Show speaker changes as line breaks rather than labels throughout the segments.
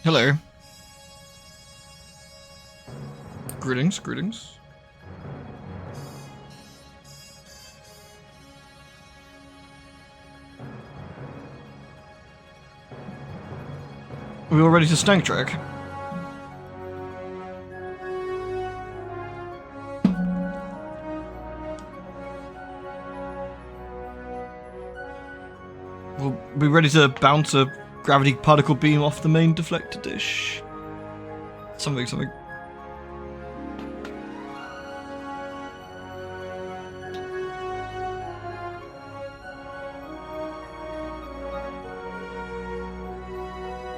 Hello. Greetings, greetings. Are we all ready to stank track? We'll be ready to bounce a gravity particle beam off the main deflector dish. Something.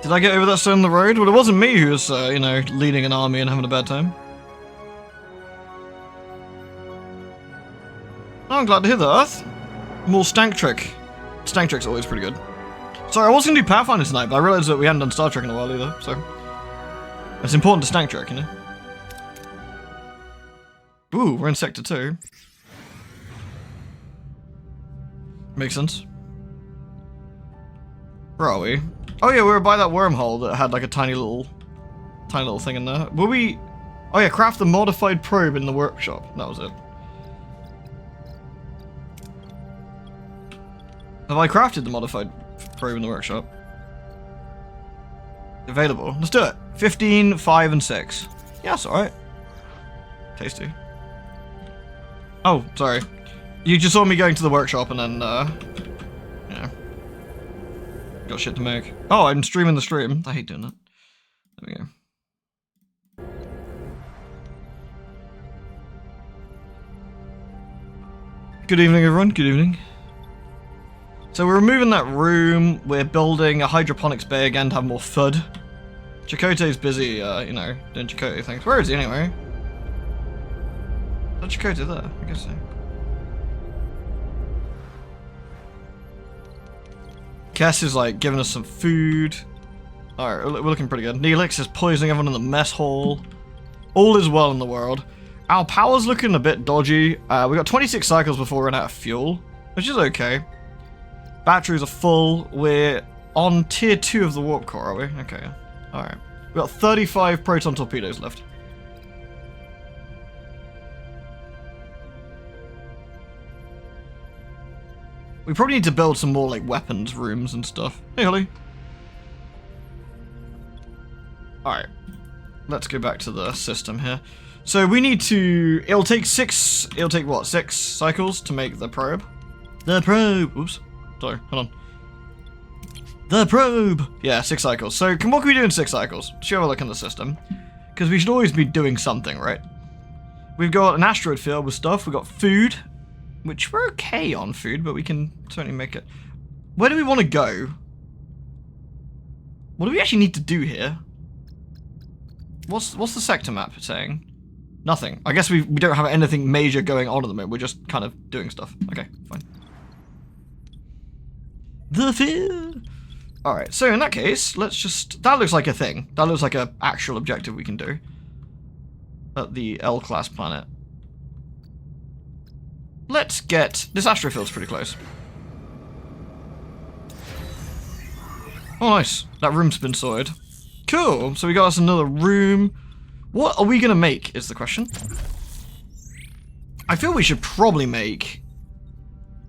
Did I get over that stone on the road? Well, it wasn't me who was, leading an army and having a bad time. Oh, I'm glad to hear that, Earth. More stank trick. Stank trick's always pretty good. Sorry, I was going to do Pathfinder tonight, but I realised that we hadn't done Star Trek in a while either, so... It's important to stank trick, you know? Ooh, we're in Sector 2. Makes sense. Where are we? Oh yeah, we were by that wormhole that had like a tiny little thing in there. Were we... Oh yeah, craft the modified probe in the workshop. That was it. Have I crafted the modified probe in the workshop? Available. Let's do it. 15, 5, and 6. Yeah, that's alright. Tasty. Oh, sorry. You just saw me going to the workshop and then, yeah. Got shit to make. Oh, I'm streaming the stream. I hate doing that. There we go. Good evening, everyone. Good evening. So we're removing that room. We're building a hydroponics bay again to have more FUD. Chakotay's busy, doing Chakotay things. Where is he anyway? Is that Chakotay there? I guess so. Cass is like giving us some food. Alright, we're looking pretty good. Neelix is poisoning everyone in the mess hall. All is well in the world. Our power's looking a bit dodgy. We got 26 cycles before we run out of fuel, which is okay. Batteries are full. We're on tier 2 of the warp core, are we? Okay. Alright. We've got 35 proton torpedoes left. We probably need to build some more, like, weapons rooms and stuff. Hey, Holly. Alright. Let's go back to the system here. So we need to... It'll take what, 6 cycles to make the probe? The probe! Oops. Sorry, hold on. The probe! Yeah, 6 cycles. So, what can we do in 6 cycles? Let's have a look in the system. Because we should always be doing something, right? We've got an asteroid field with stuff. We've got food. Which we're okay on food, but we can certainly make it. Where do we want to go? What do we actually need to do here? What's the sector map saying? Nothing. I guess we don't have anything major going on at the moment. We're just kind of doing stuff. Okay, fine. The fear. Alright, so in that case, let's just... That looks like a thing. That looks like an actual objective we can do. At the L-class planet. Let's get... This asteroid field's pretty close. Oh, nice. That room's been sorted. Cool. So we got us another room. What are we going to make, is the question. I feel we should probably make...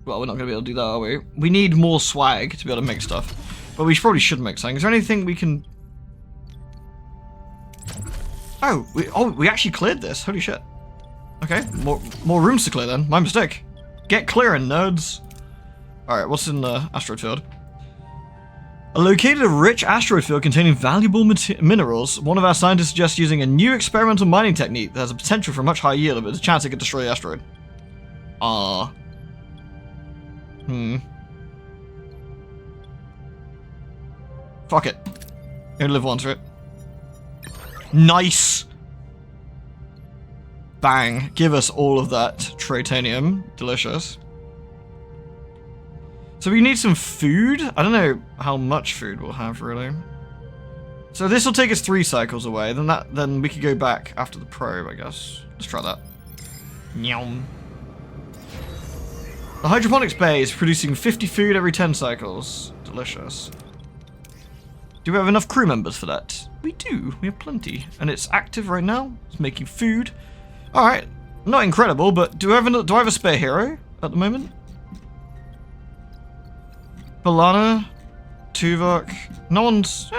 Well, we're not going to be able to do that, are we? We need more swag to be able to make stuff. But we probably should make something. Is there anything we can... Oh, we actually cleared this. Holy shit. Okay, more rooms to clear then. My mistake. Get clearing, nerds. Alright, what's in the asteroid field? Located a rich asteroid field containing valuable minerals. One of our scientists suggests using a new experimental mining technique that has a potential for a much higher yield, but there's a chance it could destroy the asteroid. Fuck it. You only live once, right? Nice! Bang. Give us all of that tritanium. Delicious. So we need some food. I don't know how much food we'll have, really. So this will take us 3 cycles away. Then we could go back after the probe, I guess. Let's try that. Nyam. The hydroponics bay is producing 50 food every 10 cycles. Delicious. Do we have enough crew members for that? We do. We have plenty. And it's active right now. It's making food. Alright. Not incredible, but do I have a spare hero at the moment? Balana. Tuvok. No one's...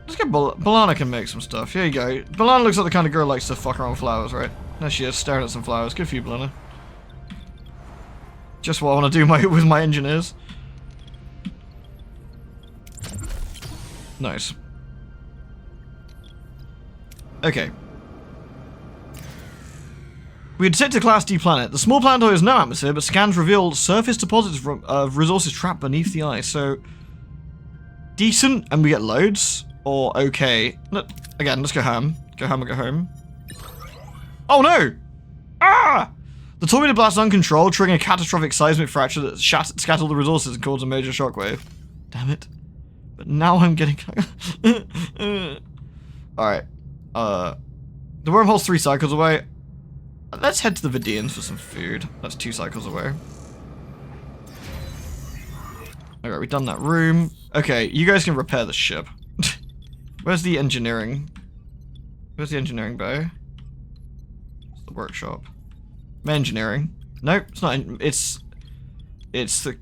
let's get Balana can make some stuff. Here you go. Balana looks like the kind of girl who likes to fuck around with flowers, right? There she is, staring at some flowers. Good for you, Balana. Just what I want to do with my engineers. Nice. Okay. We had detected Class D planet. The small planet has no atmosphere, but scans reveal surface deposits of resources trapped beneath the ice. So, decent, and we get loads, or okay. Again, let's go home. Go home and go home. Oh no! Ah! The torpedo blast uncontrolled, triggering a catastrophic seismic fracture that scattered the resources and caused a major shockwave. Damn it. But now I'm getting... Alright. The wormhole's 3 cycles away. Let's head to the Vidians for some food. That's 2 cycles away. Okay, we've done that room. Okay, you guys can repair the ship. Where's the engineering? Where's the engineering bay? It's the workshop. Engineering. Nope, it's not. It's the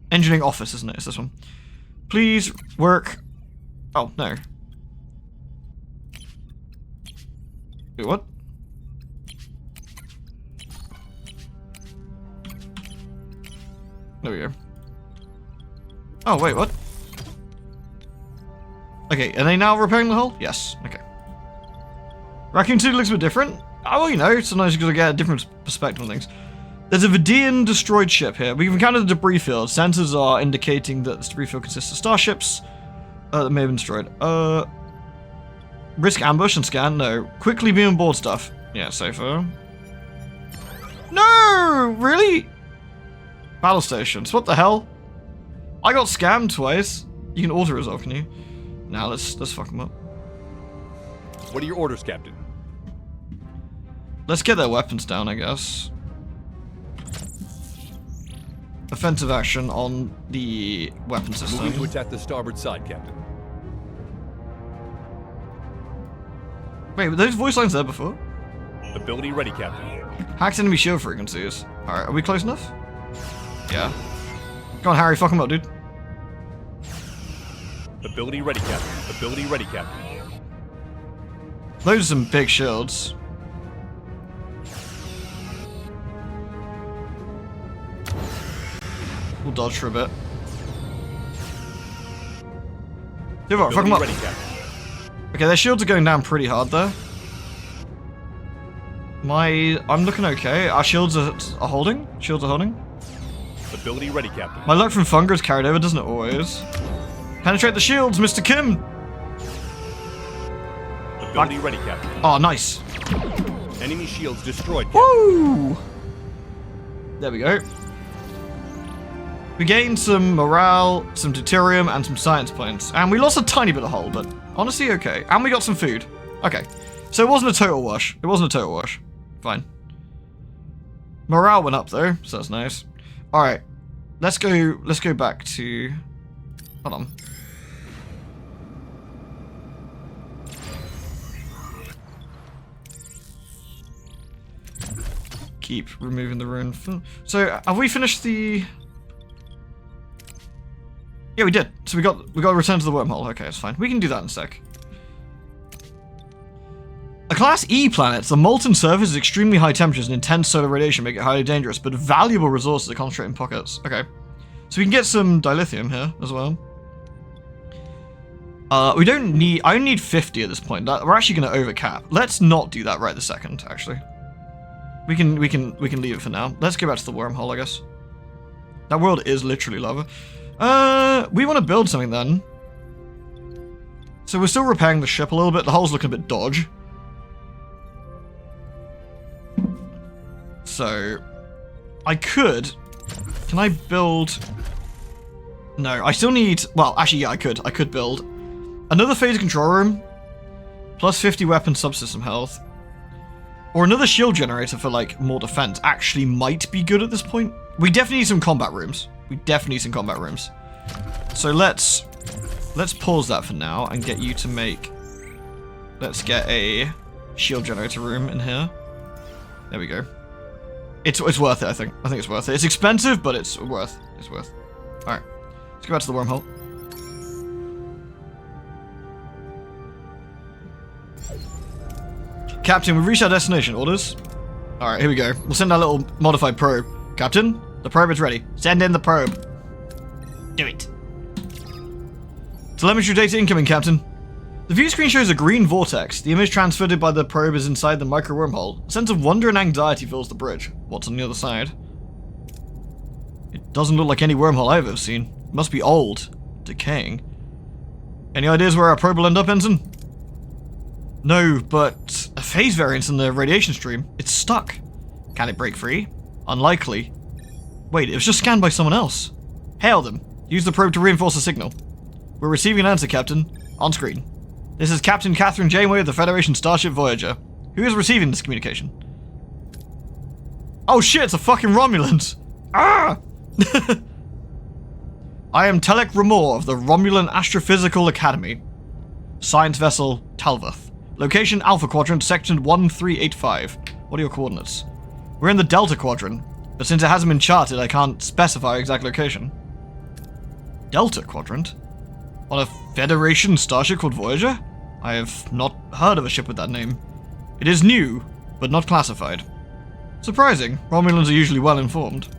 engineering office, isn't it? It's this one. Please work. Oh no. Wait, what? There we go. Oh wait, what? Okay, are they now repairing the hull? Yes. Okay. Raccoon City looks a bit different. Oh, well, you know, sometimes you gotta get a different perspective on things. There's a Vidian destroyed ship here. We've encountered the debris field. Sensors are indicating that this debris field consists of starships that may have been destroyed. Risk ambush and scan? No. Quickly be on board stuff. Yeah, safer. No! Really? Battle stations. What the hell? I got scammed twice. You can auto-resolve, can you? Now let's fuck them up.
What are your orders, Captain?
Let's get their weapons down, I guess. Offensive action on the weapon system.
Moving to attack the starboard side, Captain.
Wait, were those voice lines there before?
Ability ready, Captain.
Hacked enemy shield frequencies. Alright, are we close enough? Yeah. Go on, Harry, fuck him up, dude.
Ability ready, Captain. Ability ready, Captain.
Those are some big shields. We'll dodge for a bit. Yeah, fuck them up.
Ready, Captain.
Okay, their shields are going down pretty hard there. I'm looking okay. Our shields are holding. Shields are holding.
Ability ready, Captain.
My luck from Funga is carried over, doesn't it always? Penetrate the shields, Mr. Kim!
Ability ready, Captain.
Oh, nice.
Enemy shields destroyed, Captain.
Woo! There we go. We gained some morale, some deuterium, and some science points. And we lost a tiny bit of hull, but honestly, okay. And we got some food. Okay. So it wasn't a total wash. It wasn't a total wash. Fine. Morale went up, though, so that's nice. Alright. Let's go back to... Hold on. Keep removing the rune. So, have we finished the... Yeah, we did. So we got to return to the wormhole. Okay, it's fine. We can do that in a sec. A Class E planet, the molten surface is extremely high temperatures and intense solar radiation make it highly dangerous, but valuable resources are concentrated in pockets. Okay. So we can get some dilithium here as well. We don't need... I only need 50 at this point. We're actually going to overcap. Let's not do that right this second, actually. We can leave it for now. Let's go back to the wormhole, I guess. That world is literally lava. We want to build something then. So we're still repairing the ship a little bit. The hull's looking a bit dodge. So, I could... Can I build... No, I still need... Well, actually, yeah, I could build another phase control room, plus 50 weapon subsystem health, or another shield generator for, like, more defense. Actually might be good at this point. We definitely need some combat rooms. We definitely need some combat rooms. So let's pause that for now and get you to make... Let's get a shield generator room in here. There we go. It's worth it, I think. I think it's worth it. It's expensive, but it's worth. It's worth. Alright. Let's go back to the wormhole. Captain, we've reached our destination. Orders? Alright, here we go. We'll send our little modified probe. Captain, the probe is ready. Send in the probe. Do it. Telemetry data incoming, Captain. The view screen shows a green vortex. The image transferred by the probe is inside the micro wormhole. A sense of wonder and anxiety fills the bridge. What's on the other side? It doesn't look like any wormhole I've ever seen. It must be old. Decaying. Any ideas where our probe will end up, Ensign? No, but a phase variance in the radiation stream. It's stuck. Can it break free? Unlikely. Wait, it was just scanned by someone else. Hail them. Use the probe to reinforce the signal. We're receiving an answer, Captain. On screen. This is Captain Catherine Janeway of the Federation Starship Voyager. Who is receiving this communication? Oh shit, it's a fucking Romulan! Ah! I am Telek Ramor of the Romulan Astrophysical Academy. Science vessel Talvath. Location Alpha Quadrant, section 1385. What are your coordinates? We're in the Delta Quadrant, but since it hasn't been charted, I can't specify exact location. Delta Quadrant? On a Federation starship called Voyager? I have not heard of a ship with that name. It is new, but not classified. Surprising, Romulans are usually well informed.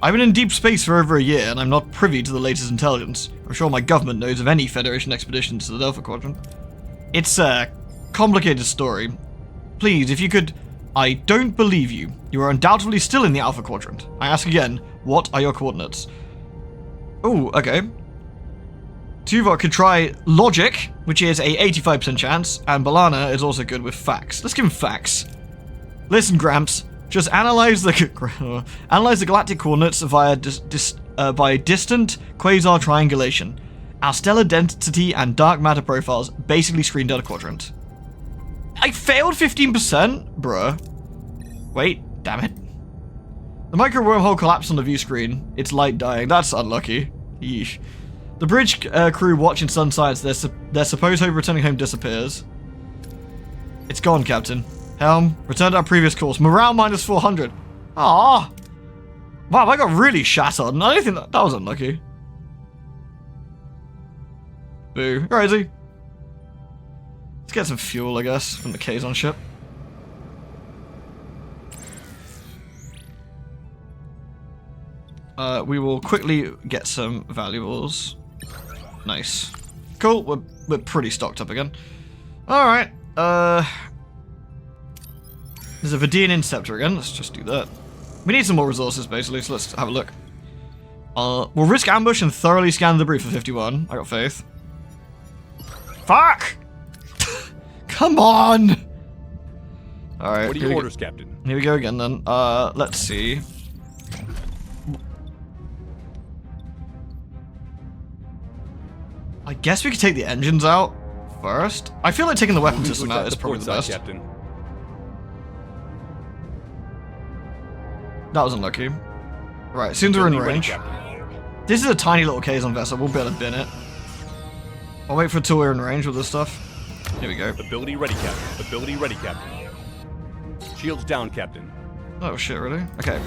I've been in deep space for over a year, and I'm not privy to the latest intelligence. I'm sure my government knows of any Federation expeditions to the Delta Quadrant. It's a complicated story. Please, if you could... I don't believe you. You are undoubtedly still in the Alpha Quadrant. I ask again, what are your coordinates? Oh, okay. Tuvok could try logic, which is a 85% chance, and Balana is also good with facts. Let's give him facts. Listen, Gramps, just analyze the galactic coordinates via distant quasar triangulation. Our stellar density and dark matter profiles basically screen Delta Quadrant. I failed 15%? Bruh. Wait, damn it. The micro wormhole collapsed on the view screen. Its light dying. That's unlucky. Yeesh. The bridge crew watching Sun Science, their supposed hope of returning home disappears. It's gone, Captain. Helm, return to our previous course. Morale minus 400. Ah, wow, I got really shat on. I don't think that was unlucky. Boo. Where is he? Let's get some fuel, I guess, from the Kazon ship. We will quickly get some valuables. Nice. Cool, we're pretty stocked up again. Alright, there's a Vidian Inceptor again, let's just do that. We need some more resources, basically, so let's have a look. We'll risk ambush and thoroughly scan the debris for 51. I got faith. Fuck! Come on! Alright.
What are your orders, Captain?
Here we go again, then. Let's see. I guess we could take the engines out first. I feel like taking the weapon system out is probably the best.
Captain.
That was unlucky. Right, as soon as we're in range. This is a tiny little Kazon vessel. We'll be able to bin it. I'll wait for until we're in range with this stuff. Here we go.
Ability ready, Captain. Ability ready, Captain. Shields down, Captain.
Oh shit, really? Okay.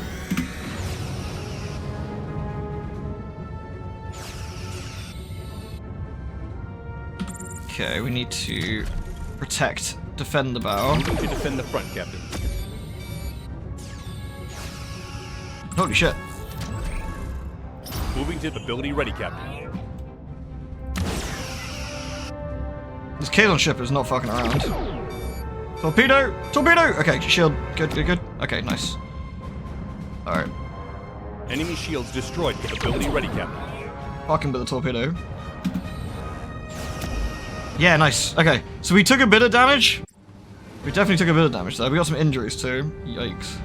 Okay, we need to protect, defend the bow.
Moving to defend the front, Captain.
Holy shit.
Moving to ability ready, Captain.
This Kazon ship is not fucking around. Torpedo! Torpedo! Okay, shield. Good, good, good. Okay, nice. Alright.
Enemy shields destroyed. Ability ready, Captain.
Fucking with the torpedo. Yeah, nice. Okay, so we took a bit of damage. We definitely took a bit of damage there. We got some injuries too. Yikes.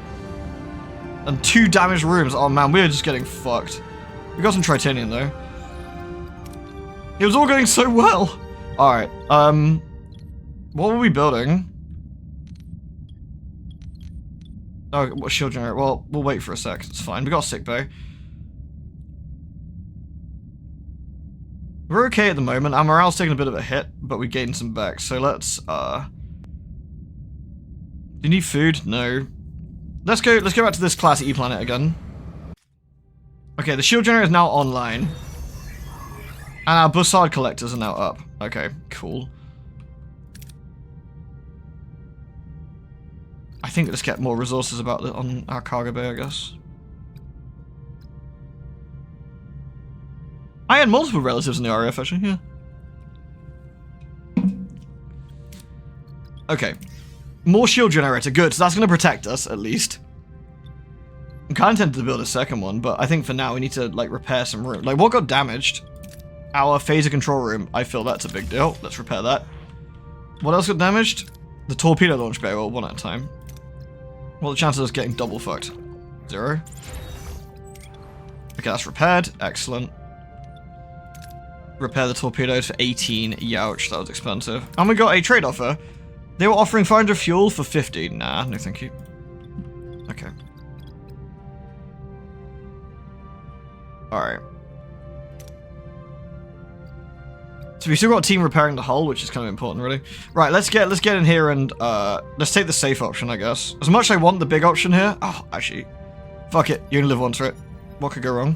And 2 damaged rooms. Oh man, we were just getting fucked. We got some tritanium though. It was all going so well. Alright, what were we building? Oh, what shield generator? Well, we'll wait for a sec. It's fine. We got a sick bay. We're okay at the moment. Our morale's taking a bit of a hit, but we gained some back. So let's, Do you need food? No. Let's go back to this Class E planet again. Okay, the shield generator is now online. And our Bussard collectors are now up. Okay, cool. I think let's get more resources on our cargo bay, I guess. I had multiple relatives in the RAF, actually, yeah. Okay. More shield generator, good, so that's going to protect us, at least. I'm kind of tempted to build a second one, but I think for now we need to, like, repair some room. Like, what got damaged? Our phaser control room. I feel that's a big deal. Let's repair that. What else got damaged? The torpedo launch bay, well, one at a time. Well, the chances of us getting double fucked? 0. Okay, that's repaired. Excellent. Repair the torpedoes for 18. Youch, that was expensive. And we got a trade offer. They were offering 500 fuel for 50. Nah, no thank you. Okay. Alright. So we still got a team repairing the hull, which is kind of important, really. Right, let's get in here and let's take the safe option, I guess. As much as I want the big option here. Oh, actually, fuck it. You only live once, right? What could go wrong?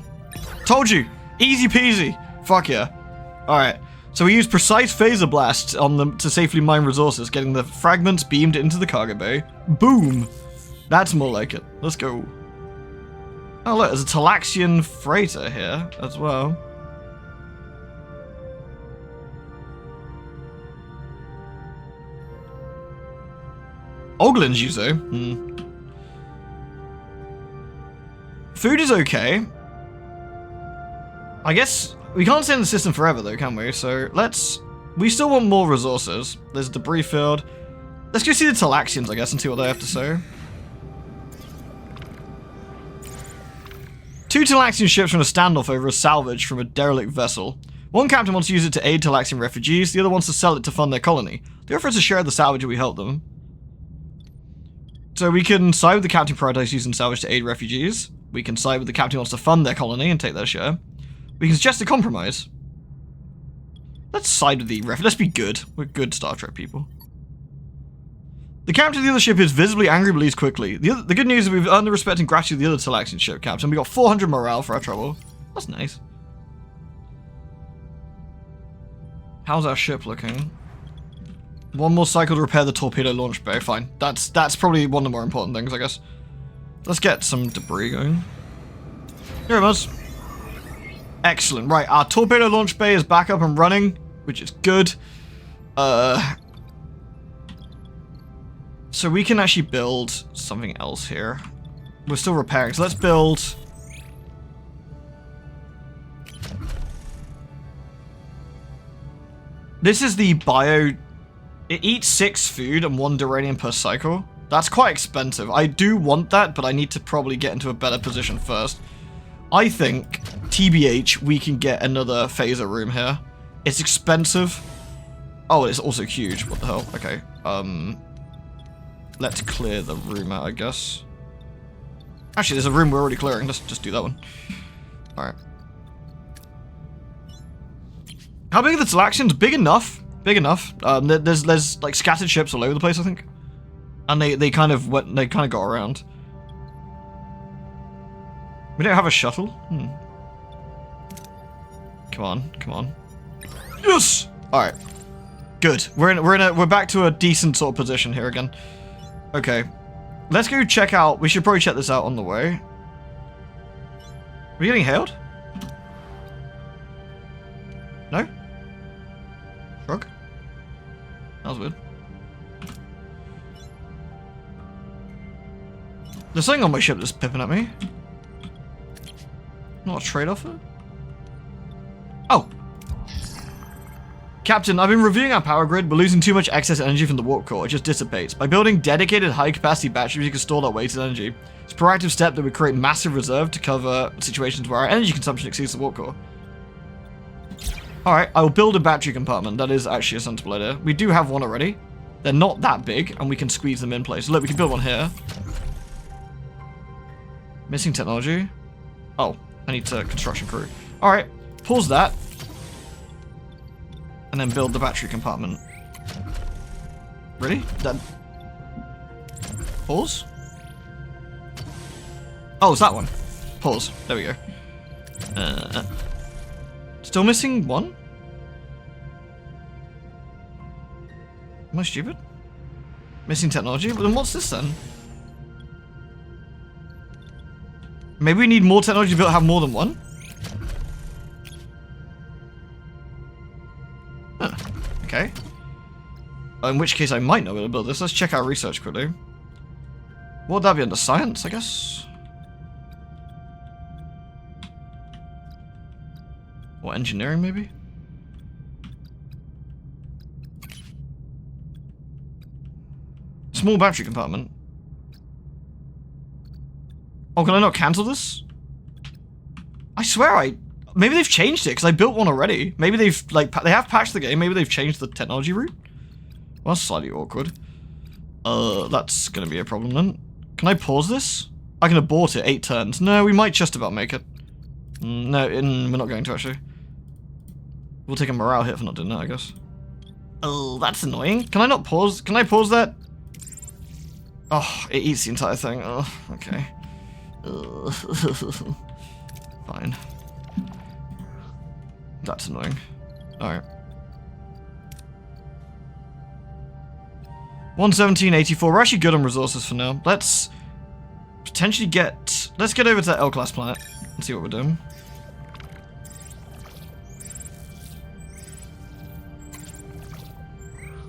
Told you, easy peasy. Fuck yeah. All right. So we use precise phaser blasts on them to safely mine resources, getting the fragments beamed into the cargo bay. Boom. That's more like it. Let's go. Oh look, there's a Talaxian freighter here as well. Oglin's Yuzo. Food is okay. I guess we can't stay in the system forever though, can we? So we still want more resources. There's a debris field. Let's go see the Talaxians, I guess, and see what they have to say. 2 Talaxian ships from a standoff over a salvage from a derelict vessel. One captain wants to use it to aid Talaxian refugees, the other wants to sell it to fund their colony. The offer is to share the salvage if we help them. So we can side with the captain prioritized using salvage to aid refugees. We can side with the captain who wants to fund their colony and take their share. We can suggest a compromise. Let's side with the let's be good. We're good Star Trek people. The captain of the other ship is visibly angry but leaves quickly. The good news is we've earned the respect and gratitude of the other Talaxian ship captain. We got 400 morale for our trouble. That's nice. How's our ship looking? One more cycle to repair the torpedo launch bay. Fine. That's probably one of the more important things, I guess. Let's get some debris going. Here it was. Excellent. Right, our torpedo launch bay is back up and running, which is good. So we can actually build something else here. We're still repairing, so let's build... This is the bio... It eats 6 food and 1 duranium per cycle. That's quite expensive. I do want that, but I need to probably get into a better position first. I think, TBH, we can get another phaser room here. It's expensive. Oh, it's also huge. What the hell? Okay. Let's clear the room out, I guess. Actually, there's a room we're already clearing. Let's just do that one. Alright. How big are the Talaxians? Big enough. Big enough. There's like scattered ships all over the place, I think. And they kind of got around. We don't have a shuttle? Come on, come on. Yes! Alright. Good. We're back to a decent sort of position here again. Okay. Let's go check out. We should probably check this out on the way. Are we getting hailed? No? Shrug? That was weird. There's something on my ship that's pipping at me. Not a trade offer? Oh! Captain, I've been reviewing our power grid. We're losing too much excess energy from the warp core. It just dissipates. By building dedicated high-capacity batteries, we can store that wasted energy. It's a proactive step that would create massive reserve to cover situations where our energy consumption exceeds the warp core. Alright, I will build a battery compartment. That is actually a sensible idea. We do have one already. They're not that big, and we can squeeze them in place. Look, we can build one here. Missing technology. Oh, I need to construction crew. Alright, pause that. and then build the battery compartment. Really? That... Pause? Oh, it's that one. Pause. There we go. Still missing one? Am I stupid? Missing technology? Well, then what's this then? Maybe we need more technology to have more than one? Huh. Okay. In which case I might not be able to build this. Let's check our research quickly. What would that be under science, I guess? Or engineering, maybe? Small battery compartment. Oh, can I not cancel this? I swear maybe they've changed it, because I built one already. Maybe they've, like, they have patched the game. Maybe they've changed the technology route. Well, that's slightly awkward. That's gonna be a problem then. Can I pause this? I can abort it 8 turns. No, we might just about make it. No, we're not going to, actually. We'll take a morale hit for not doing that, I guess. Oh, that's annoying. Can I not pause? Can I pause that? Oh, it eats the entire thing. Oh, okay. Fine. That's annoying. Alright. 117.84. We're actually good on resources for now. Let's potentially let's get over to that L-class planet and see what we're doing.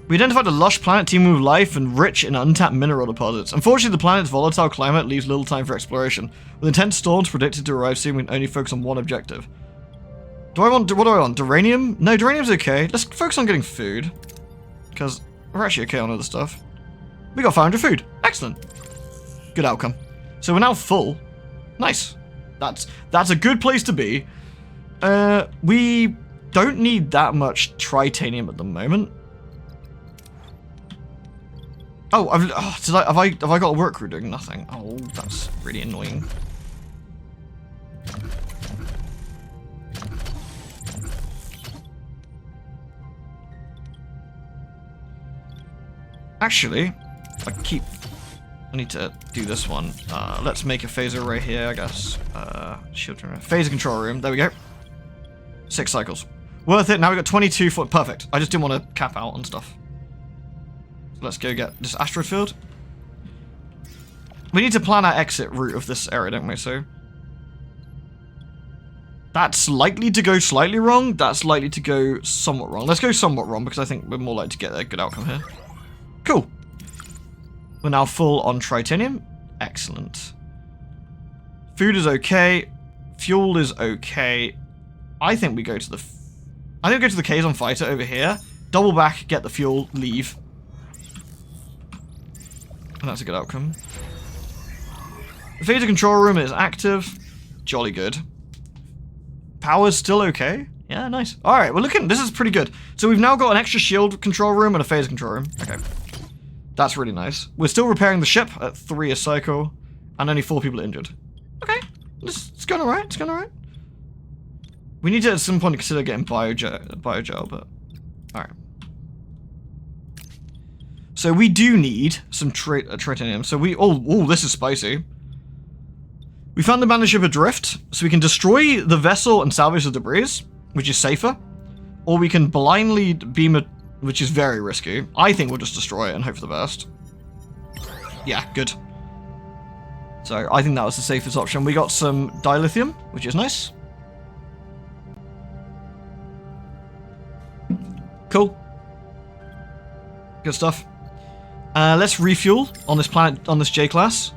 We identified a lush planet teeming with life and rich in untapped mineral deposits. Unfortunately, the planet's volatile climate leaves little time for exploration. With intense storms predicted to arrive soon, we can only focus on one objective. What do I want? Duranium? No, duranium's okay. Let's focus on getting food. Because we're actually okay on other stuff. We got 500 food. Excellent. Good outcome. So we're now full. Nice. That's a good place to be. We don't need that much tritanium at the moment. Oh, have I got a work crew doing nothing? Oh, that's really annoying. Actually, I need to do this one. Let's make a phaser right here, I guess. Shield phaser control room. There we go. 6 cycles. Worth it. Now we got 22 foot. Perfect. I just didn't want to cap out on stuff. Let's go get this asteroid field. We need to plan our exit route of this area, don't we? So that's likely to go slightly wrong. That's likely to go somewhat wrong. Let's go somewhat wrong because I think we're more likely to get a good outcome here. Cool. We're now full on tritanium. Excellent. Food is okay. Fuel is okay. I think we go to the Kazon fighter over here. Double back, get the fuel, leave. And that's a good outcome. The phaser control room is active. Jolly good. Power's still okay. Yeah, nice. Alright, we're looking. This is pretty good. So we've now got an extra shield control room and a phaser control room. Okay. That's really nice. We're still repairing the ship at 3 a cycle. And only 4 people are injured. Okay. It's going alright. It's going alright. We need to at some point consider getting biogel, but... Alright. So we do need some tritanium. So we... Oh, this is spicy. We found the abandoned ship adrift, so we can destroy the vessel and salvage the debris, which is safer. Or we can blindly beam it, which is very risky. I think we'll just destroy it and hope for the best. Yeah, good. So I think that was the safest option. We got some dilithium, which is nice. Cool. Good stuff. Let's refuel on this planet, on this J-class.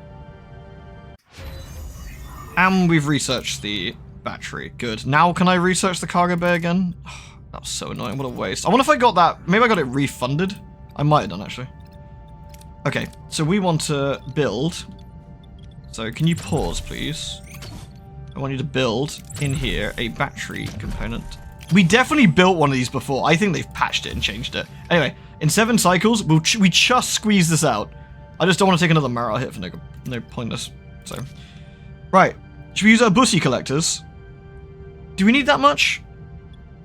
And we've researched the battery. Good. Now can I research the cargo bay again? Oh, that was so annoying. What a waste. I wonder if I got that. Maybe I got it refunded. I might have done, actually. Okay, so we want to build. So can you pause, please? I want you to build in here a battery component. We definitely built one of these before. I think they've patched it and changed it. Anyway, in 7 cycles, we just squeeze this out. I just don't want to take another morale hit for no pointless. So, right. Should we use our bussy collectors? Do we need that much?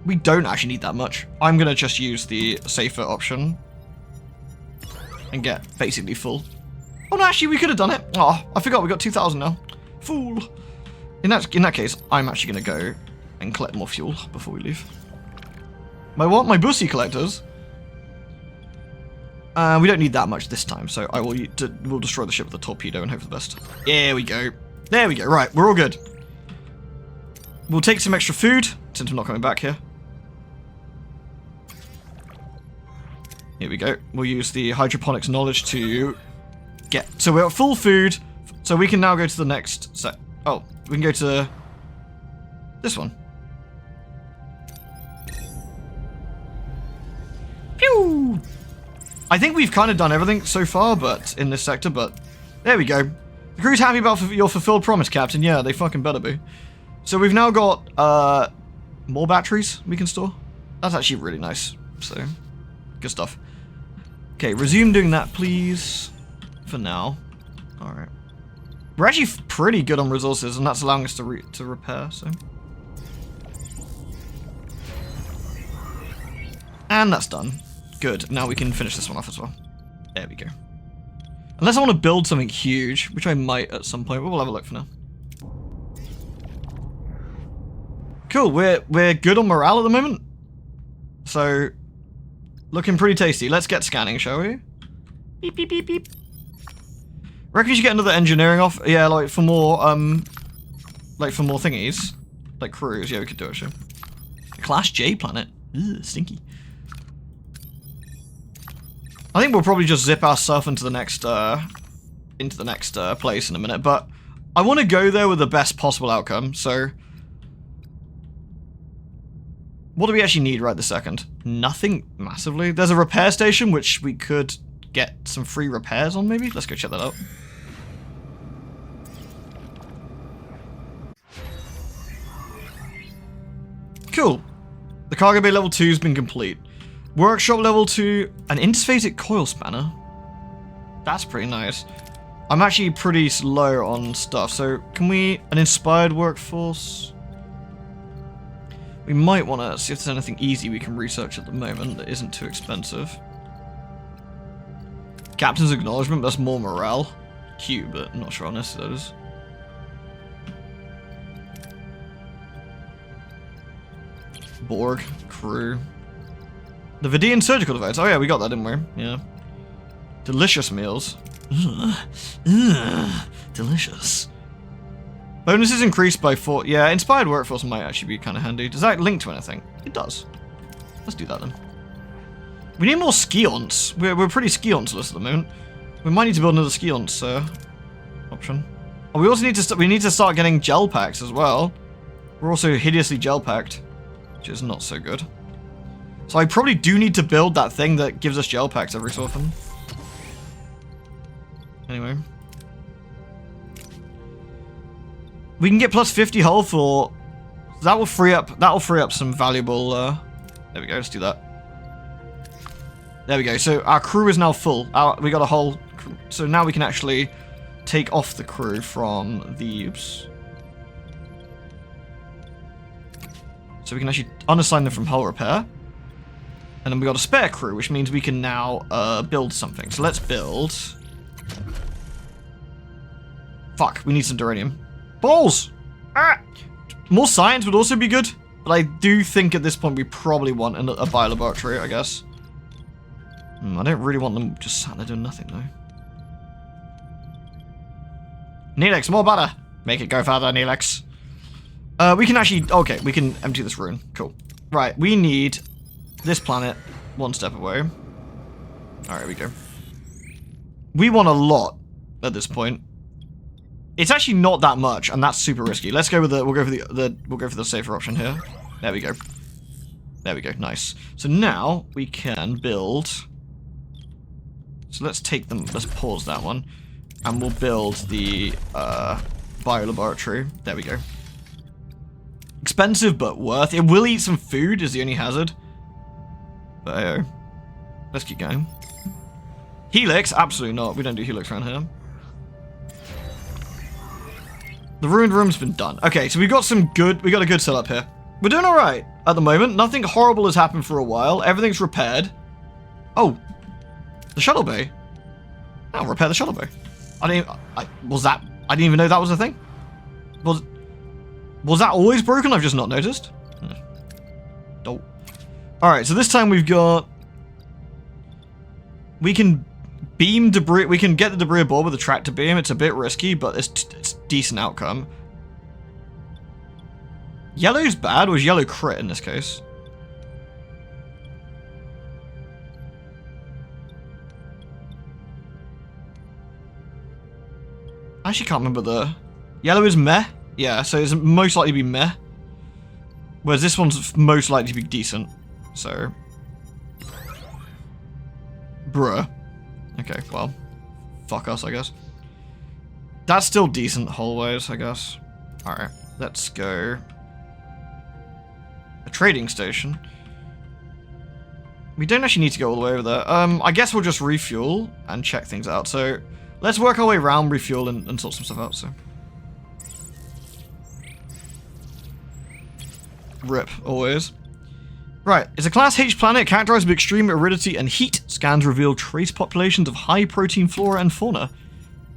We don't actually need that much. I'm going to just use the safer option and get basically full. Oh, no, actually, we could have done it. Oh, I forgot we got 2,000 now. Fool. In that case, I'm actually going to go and collect more fuel before we leave. My what? My bussy collectors? We don't need that much this time, so I will we'll destroy the ship with a torpedo and hope for the best. There we go. There we go. Right, we're all good. We'll take some extra food, since I'm not coming back here. Here we go. We'll use the hydroponics knowledge to get... So we're at full food, so we can now go to the next set. Oh, we can go to this one. Pew! I think we've kind of done everything so far, but in this sector, but there we go. The crew's happy about your fulfilled promise, Captain. Yeah, they fucking better be. So we've now got more batteries we can store. That's actually really nice. So, good stuff. Okay, resume doing that, please. For now. Alright. We're actually pretty good on resources, and that's allowing us to repair, so. And that's done. Good. Now we can finish this one off as well. There we go. Unless I want to build something huge, which I might at some point, but we'll have a look for now. Cool. We're good on morale at the moment. So, looking pretty tasty. Let's get scanning, shall we? Beep, beep, beep, beep. Reckon you should get another engineering off? Yeah, like for more thingies. Like crews. Yeah, we could do it, sure. Class J planet. Ugh, stinky. I think we'll probably just zip ourselves into the next place in a minute, but I want to go there with the best possible outcome, so... What do we actually need right this second? Nothing massively. There's a repair station, which we could get some free repairs on, maybe? Let's go check that out. Cool. The cargo bay level 2 has been complete. Workshop level 2, an interphasic coil spanner. That's pretty nice. I'm actually pretty slow on stuff, so can we... An inspired workforce? We might want to see if there's anything easy we can research at the moment that isn't too expensive. Captain's acknowledgement, that's more morale. Cute, but I'm not sure how necessary that is. Borg, crew. The Vidian surgical device. Oh yeah, we got that, didn't we? Yeah. Delicious meals. Ugh. Ugh. Delicious. Bonuses increased by 4. Yeah, inspired workforce might actually be kind of handy. Does that link to anything? It does. Let's do that then. We need more skions. We're pretty skions-less at the moment. We might need to build another skions option. Oh, we also need to start getting gel packs as well. We're also hideously gel packed, which is not so good. So I probably do need to build that thing that gives us gel packs every so often. Anyway. We can get plus 50 hull for... That'll free up some valuable... There we go, let's do that. There we go, so our crew is now full. We got a whole crew. So now we can actually take off the crew from the... Oops. So we can actually unassign them from hull repair. And then we got a spare crew, which means we can now build something. So let's build... Fuck, we need some duranium. Balls! Ah! More science would also be good, but I do think at this point we probably want a biolaboratory, I guess. I don't really want them just sat there doing nothing, though. Neelix, more butter! Make it go further, Neelix. We can actually... Okay, we can empty this rune. Cool. Right, we need this planet one step away. Alright, here we go. We want a lot at this point. It's actually not that much, and that's super risky. Let's go with we'll go for the safer option here. There we go. There we go, nice. So now we can build. So let's pause that one. And we'll build the biolaboratory. There we go. Expensive but worth. It will eat some food is the only hazard. But let's keep going. Helix? Absolutely not. We don't do helix around here. The ruined room's been done. Okay, so we got a good setup here. We're doing alright. at the moment. Nothing horrible has happened for a while. Everything's repaired. Oh, the shuttle bay. I'll repair the shuttle bay. I didn't even know that was a thing. Was that always broken? I've just not noticed. Oh. Alright, so this time we've got... We can beam debris... We can get the debris aboard with the tractor beam. It's a bit risky, but it's decent outcome. Yellow's bad, or is yellow crit in this case? I actually can't remember the... Yellow is meh? Yeah, so it's most likely to be meh. Whereas this one's most likely to be decent. So... Bruh. Okay, well. Fuck us, I guess. That's still decent hull-wise, I guess. Alright, let's go... A trading station. We don't actually need to go all the way over there. I guess we'll just refuel and check things out. So... Let's work our way around, refuel, and sort some stuff out, so... RIP, always. Right, it's a Class H planet characterized by extreme aridity and heat. Scans reveal trace populations of high-protein flora and fauna.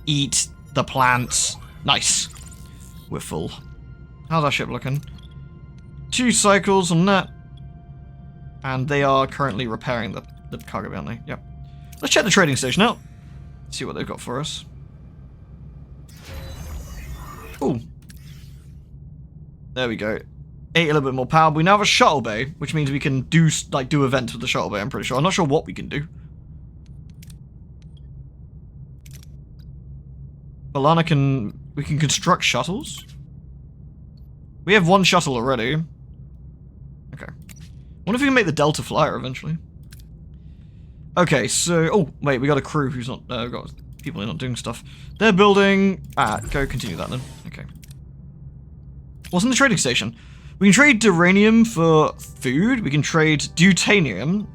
Eat the plants. Nice. We're full. How's our ship looking? 2 cycles on that. And they are currently repairing the cargo bay, aren't they? Yep. Let's check the trading station out. See what they've got for us. Ooh. There we go. Ate a little bit more power. We now have a shuttle bay, which means we can do events with the shuttle bay, I'm pretty sure. I'm not sure what we can do. Balana we can construct shuttles. We have 1 shuttle already. Okay. Wonder if we can make the Delta Flyer eventually. Okay, so... Oh, wait, we got a crew who's not... we've got people who are not doing stuff. They're building... go continue that then. Okay. What's in the trading station? We can trade duranium for food. We can trade deutanium.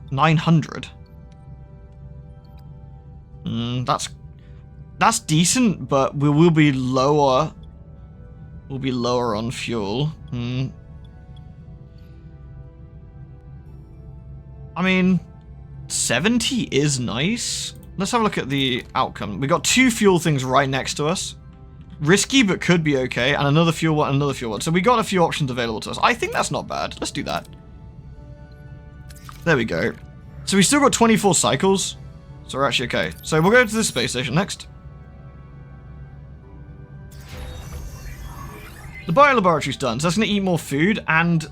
900. That's decent, but we will be lower. We'll be lower on fuel. I mean... 70 is nice. Let's have a look at the outcome. We got 2 fuel things right next to us. Risky, but could be okay. And another fuel one, another fuel one. So we got a few options available to us. I think that's not bad. Let's do that. There we go. So we still got 24 cycles. So we're actually okay. So we'll go to the space station next. The biolaboratory's done. So that's going to eat more food and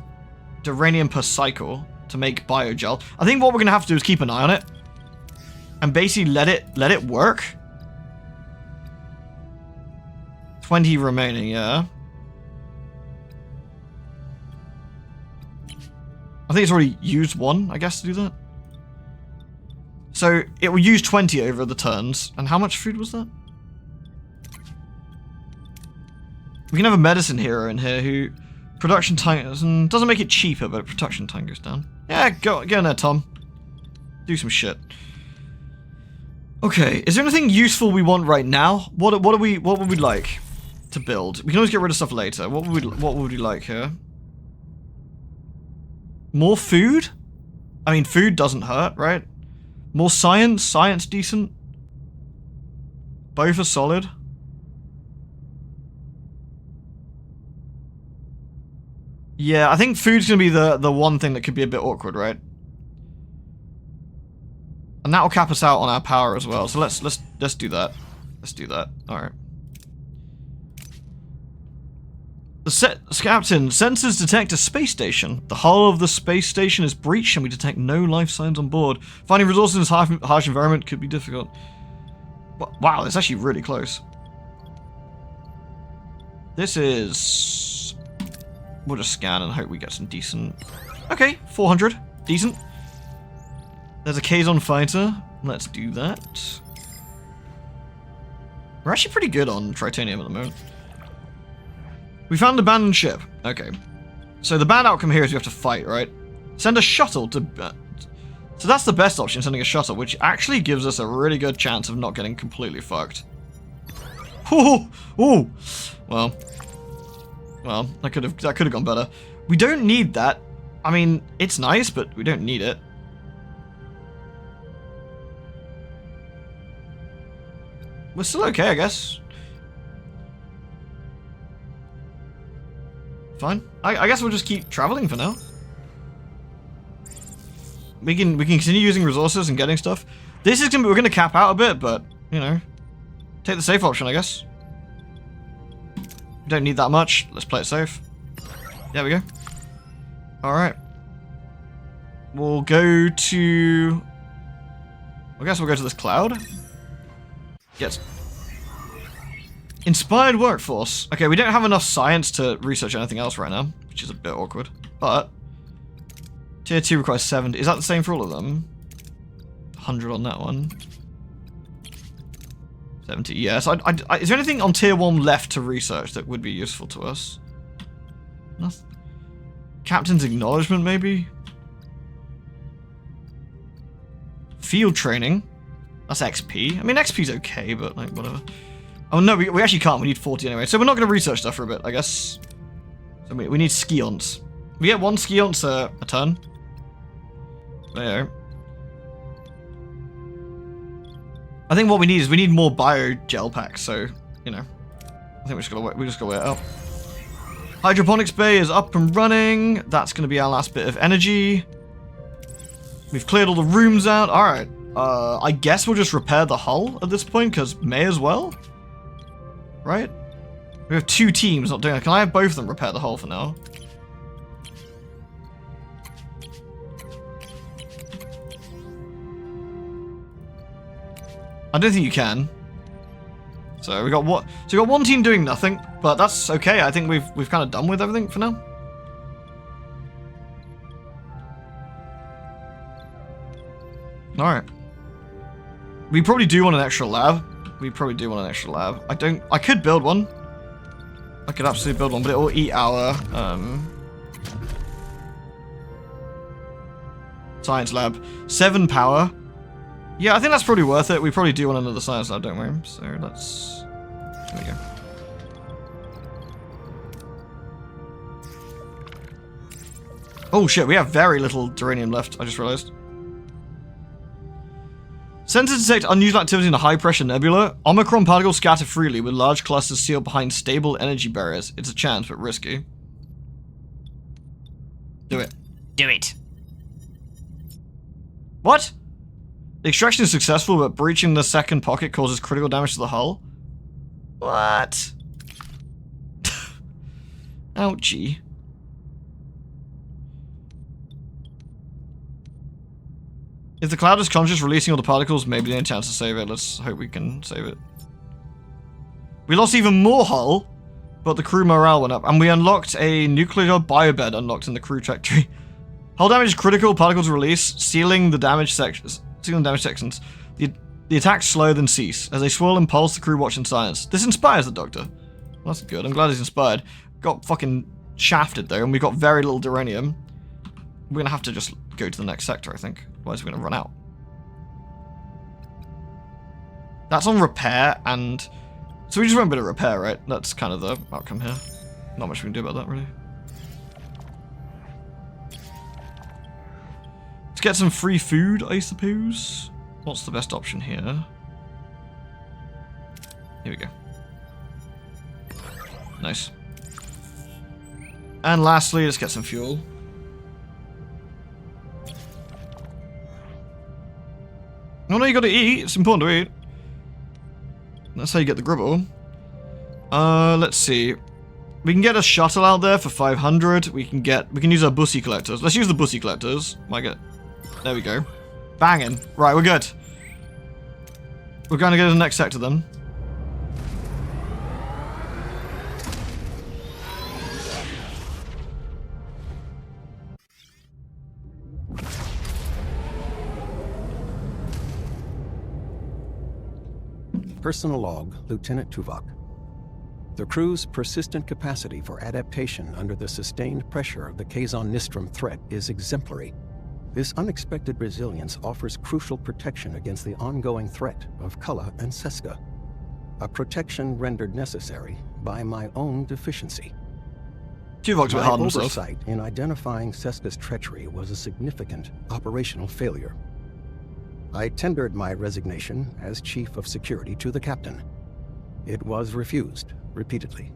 duranium per cycle to make biogel. I think what we're gonna have to do is keep an eye on it and basically let it work. 20 remaining, yeah. I think it's already used 1, I guess, to do that. So it will use 20 over the turns. And how much food was that? We can have a medicine hero in here who production time doesn't make it cheaper, but production time goes down. Yeah, go in there, Tom. Do some shit. Okay, is there anything useful we want right now? What would we like to build? We can always get rid of stuff later. What would we like here? More food? I mean, food doesn't hurt, right? More science? Science decent? Both are solid. Yeah, I think food's gonna be the one thing that could be a bit awkward, right? And that'll cap us out on our power as well. So let's do that. Let's do that. All right. Captain, sensors detect a space station. The hull of the space station is breached and we detect no life signs on board. Finding resources in this harsh environment could be difficult. Wow, it's actually really close. This is... We'll just scan and hope we get some decent... Okay, 400. Decent. There's a Kazon fighter. Let's do that. We're actually pretty good on Tritanium at the moment. We found an abandoned ship. Okay. So the bad outcome here is we have to fight, right? Send a shuttle to... So that's the best option, sending a shuttle, which actually gives us a really good chance of not getting completely fucked. Ooh! Ooh! Well, that could have gone better. We don't need that. I mean, it's nice, but we don't need it. We're still okay, I guess. Fine. I guess we'll just keep traveling for now. We can continue using resources and getting stuff. This is gonna be, we're gonna cap out a bit, but you know, take the safe option, I guess. We don't need that much. Let's play it safe. There we go. All right. We'll go to. I guess we'll go to this cloud. Yes. Inspired workforce. Okay, we don't have enough science to research anything else right now, which is a bit awkward. But tier 2 requires 70. Is that the same for all of them? 100 on that one. 70. Yes. Is there anything on tier 1 left to research that would be useful to us? Nothing. Captain's acknowledgement, maybe? Field training. That's XP. I mean, XP's okay, but like, whatever. Oh no, we actually can't. We need 40 anyway. So we're not going to research stuff for a bit, I guess. So we need skions. We get 1 skion a turn. There you go. I think what we need is we need more bio gel packs. So, you know, I think we just gotta wait it out. Hydroponics bay is up and running. That's going to be our last bit of energy. We've cleared all the rooms out. All right. I guess we'll just repair the hull at this point, because may as well. Right? We have 2 teams not doing it. Can I have both of them repair the hull for now? I don't think you can. So we got what? So we got 1 team doing nothing, but that's okay. I think we've kind of done with everything for now. All right. We probably do want an extra lab. I could build one. I could absolutely build one, but it will eat our science lab. 7 power. Yeah, I think that's probably worth it. We probably do want another science lab, don't we? So let's... There we go. Oh shit, we have very little duranium left, I just realized. Sensors detect unusual activity in a high-pressure nebula. Omicron particles scatter freely, with large clusters sealed behind stable energy barriers. It's a chance, but risky. Do it. Do it. What? The extraction is successful, but breaching the second pocket causes critical damage to the hull. What? Ouchie. If the cloud is conscious, releasing all the particles may be the only chance to save it. Let's hope we can save it. We lost even more hull, but the crew morale went up, and we unlocked a nuclear biobed unlocked in the crew tech tree. Hull damage is critical, particles release, sealing the damaged sections. The attacks slow then cease. As they swirl and pulse, the crew watch in silence. This inspires the Doctor. Well, that's good. I'm glad he's inspired. Got fucking shafted though, and we got very little duranium. We're gonna have to just go to the next sector, I think. Otherwise we're gonna run out. That's on repair, and so we just run a bit of repair, right? That's kind of the outcome here. Not much we can do about that, really. Let's get some free food, I suppose. What's the best option here? Here we go. Nice. And lastly, let's get some fuel. Oh no, you gotta eat. It's important to eat. That's how you get the gribble. Let's see. We can get a shuttle out there for 500. We can use our bussy collectors. Let's use the bussy collectors. There we go. Banging. Right, we're good. We're gonna go to the next sector then.
Personal log, Lieutenant Tuvok. The crew's persistent capacity for adaptation under the sustained pressure of the Kazon Nistrum threat is exemplary. This unexpected resilience offers crucial protection against the ongoing threat of Cullah and Seska, a protection rendered necessary by my own deficiency.
Tuvok's
My
bit hard on himself.
oversight in identifying Seska's treachery was a significant operational failure. I tendered my resignation as Chief of Security to the captain. It was refused repeatedly.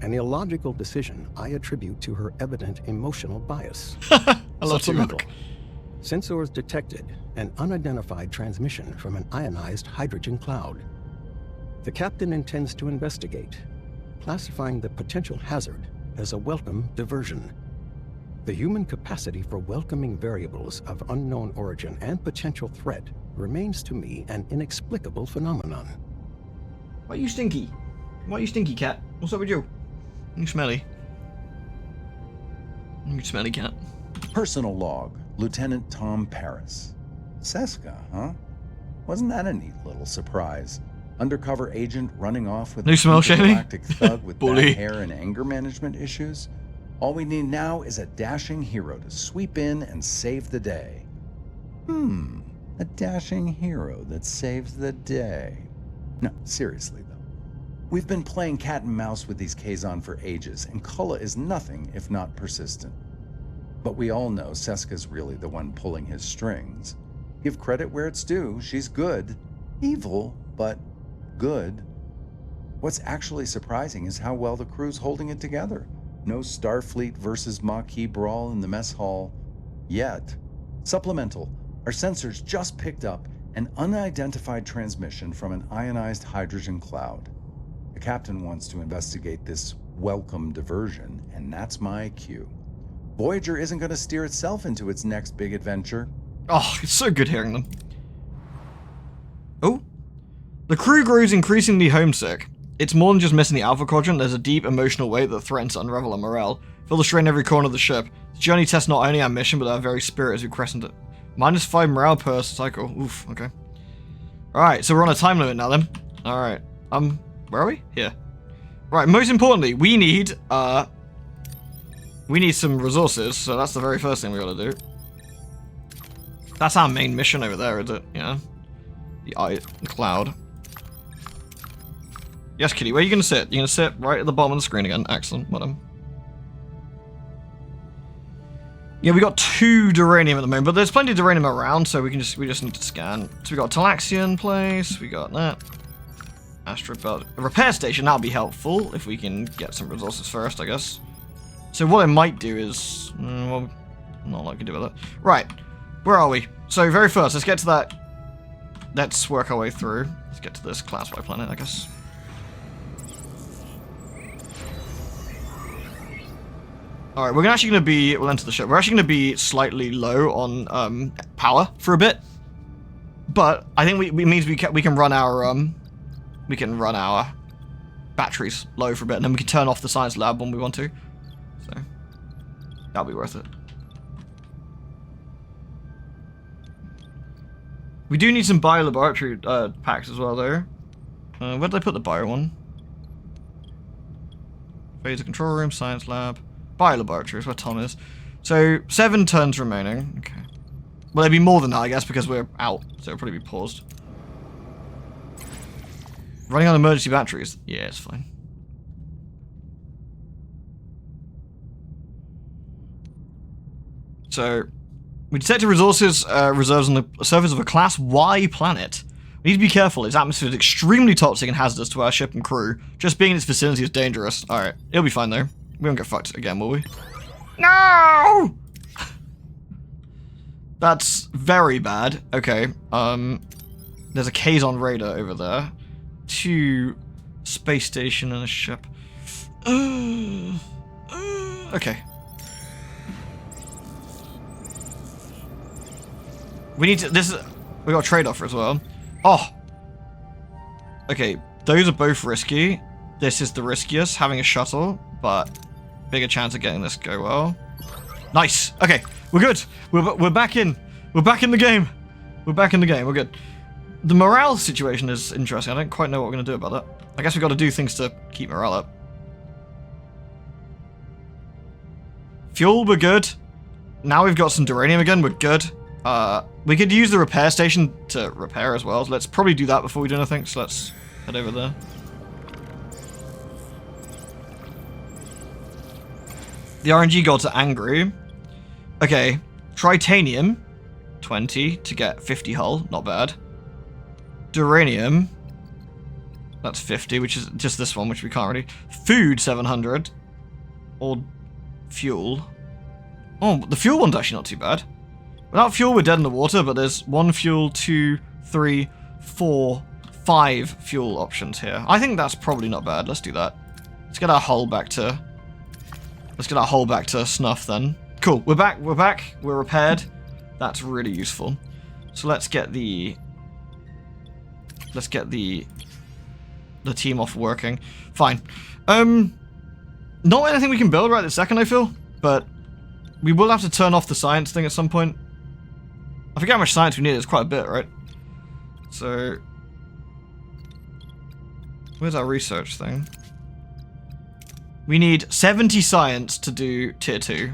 An illogical decision I attribute to her evident emotional bias.
I love
Supplemental.
Tuvok.
Sensors detected an unidentified transmission from an ionized hydrogen cloud. The captain intends to investigate, classifying the potential hazard as a welcome diversion. The human capacity for welcoming variables of unknown origin and potential threat remains to me an inexplicable phenomenon.
Why are you stinky? Why are you stinky, cat? What's up with you? You smelly. You smelly cat.
Personal log, Lieutenant Tom Paris. Seska, huh? Wasn't that a neat little surprise? Undercover agent running off with
No
a
smell shaving?
galactic thug with
Bully.
bad hair and anger management issues? All we need now is a dashing hero to sweep in and save the day. A dashing hero that saves the day. No, seriously though. We've been playing cat and mouse with these Kazon for ages, and Kulla is nothing if not persistent. But we all know Seska's really the one pulling his strings. Give credit where it's due, she's good. Evil, but good. What's actually surprising is how well the crew's holding it together. No Starfleet versus Maquis brawl in the mess hall yet. Supplemental, our sensors just picked up an unidentified transmission from an ionized hydrogen cloud. The captain wants to investigate this welcome diversion, and that's my cue. Voyager isn't going to steer itself into its next big adventure.
Oh, it's so good hearing them. Oh. The crew grows increasingly homesick. It's more than just missing the Alpha Quadrant, there's a deep emotional weight that threatens to unravel our morale. Feel the strain in every corner of the ship. The journey tests not only our mission, but our very spirit as we crescent it. -5 morale per cycle. Oof, okay. Alright, so we're on a time limit now then. Alright, where are we? Here. Right, most importantly, we need some resources, so that's the very first thing we gotta do. That's our main mission over there, is it? Yeah. The cloud. Yes, kitty, where are you gonna sit? You're gonna sit right at the bottom of the screen again. Excellent, well done. Yeah, we got 2 Duranium at the moment, but there's plenty of Duranium around, so we just need to scan. So we got Talaxian place, we got that. Astrobelt. A repair station, that'll be helpful if we can get some resources first, I guess. So what I might do is, well, not a lot I can do with that. Right, where are we? So very first, let's get to that. Let's work our way through. Let's get to this Class Y planet, I guess. Alright, we're actually going to be, we'll enter the ship, we're actually going to be slightly low on power for a bit. But I think it means we can run our batteries low for a bit, and then we can turn off the science lab when we want to. So, that'll be worth it. We do need some bio-laboratory packs as well, though. Where did I put the bio one? Phaser control room, science lab. Bio-laboratory is where Tom is. So, 7 turns remaining. Okay. Well, there'd be more than that, I guess, because we're out. So it'll probably be paused. Running on emergency batteries. Yeah, it's fine. So, we detected resources reserves on the surface of a Class Y planet. We need to be careful. Its atmosphere is extremely toxic and hazardous to our ship and crew. Just being in its vicinity is dangerous. Alright, it'll be fine though. We won't get fucked again, will we? No! That's very bad. Okay, there's a Kazon raider over there. 2 space station and a ship. Okay. We need to, we got a trade offer as well. Oh! Okay, those are both risky. This is the riskiest, having a shuttle, but bigger chance of getting this go well. Nice! Okay, we're good! We're back in! We're back in the game! We're back in the game, we're good. The morale situation is interesting. I don't quite know what we're going to do about that. I guess we've got to do things to keep morale up. Fuel, we're good. Now we've got some Duranium again, we're good. We could use the repair station to repair as well. So let's probably do that before we do anything. So let's head over there. The RNG gods are angry. Okay, Tritanium, 20 to get 50 hull, not bad. Duranium, that's 50, which is just this one, which we can't really. Food, 700. Or fuel. Oh, the fuel one's actually not too bad. Without fuel, we're dead in the water, but there's 1 fuel, 2, 3, 4, 5 fuel options here. I think that's probably not bad. Let's do that. Let's get our hull back to... Let's get our hull back to snuff then. Cool, we're back, we're repaired. That's really useful. So let's get the team off working. Fine. Not anything we can build right this second, I feel, but we will have to turn off the science thing at some point. I forget how much science we need, it's quite a bit, right? So, where's our research thing? We need 70 science to do tier 2.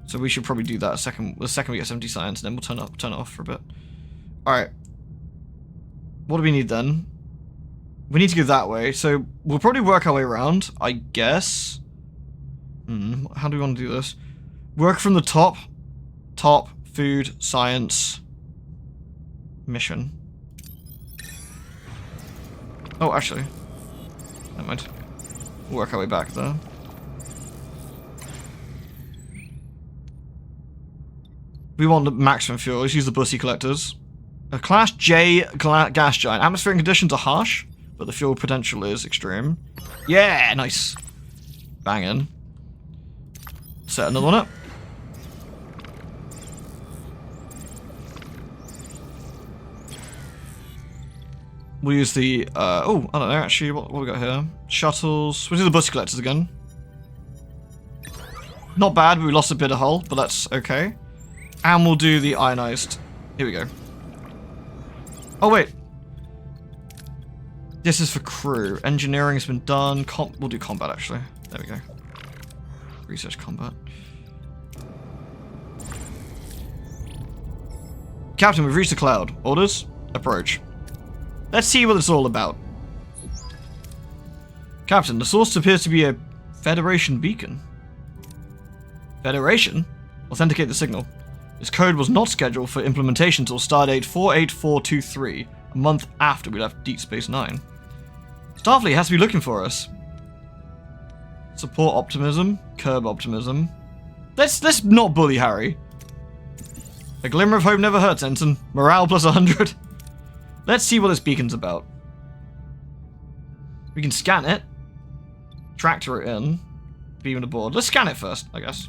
So we should probably do that the second we get 70 science, and then we'll turn it off for a bit. Alright. What do we need then? We need to go that way, so we'll probably work our way around, I guess. How do we want to do this? Work from the top. Top, food, science, mission. Oh, actually. Never mind. We'll work our way back there. We want the maximum fuel. Let's use the bussy collectors. A Class J gas giant. Atmospheric conditions are harsh, but the fuel potential is extreme. Yeah, nice. Banging. Set another one up. We'll use the, oh, I don't know, actually, what we got here? Shuttles. We'll do the bussy collectors again. Not bad, we lost a bit of hull, but that's okay. And we'll do the ionized. Here we go. Oh, wait. This is for crew. Engineering has been done. We'll do combat, actually. There we go. Research combat. Captain, we've reached the cloud. Orders? Approach. Let's see what it's all about. Captain, the source appears to be a Federation beacon. Federation? Authenticate the signal. This code was not scheduled for implementation until stardate 48423, a month after we left Deep Space Nine. Starfleet has to be looking for us. Support optimism, curb optimism. Let's not bully Harry. A glimmer of hope never hurts, Ensign. Morale plus 100. Let's see what this beacon's about. We can scan it. Tractor it in. Beam it aboard. Let's scan it first, I guess.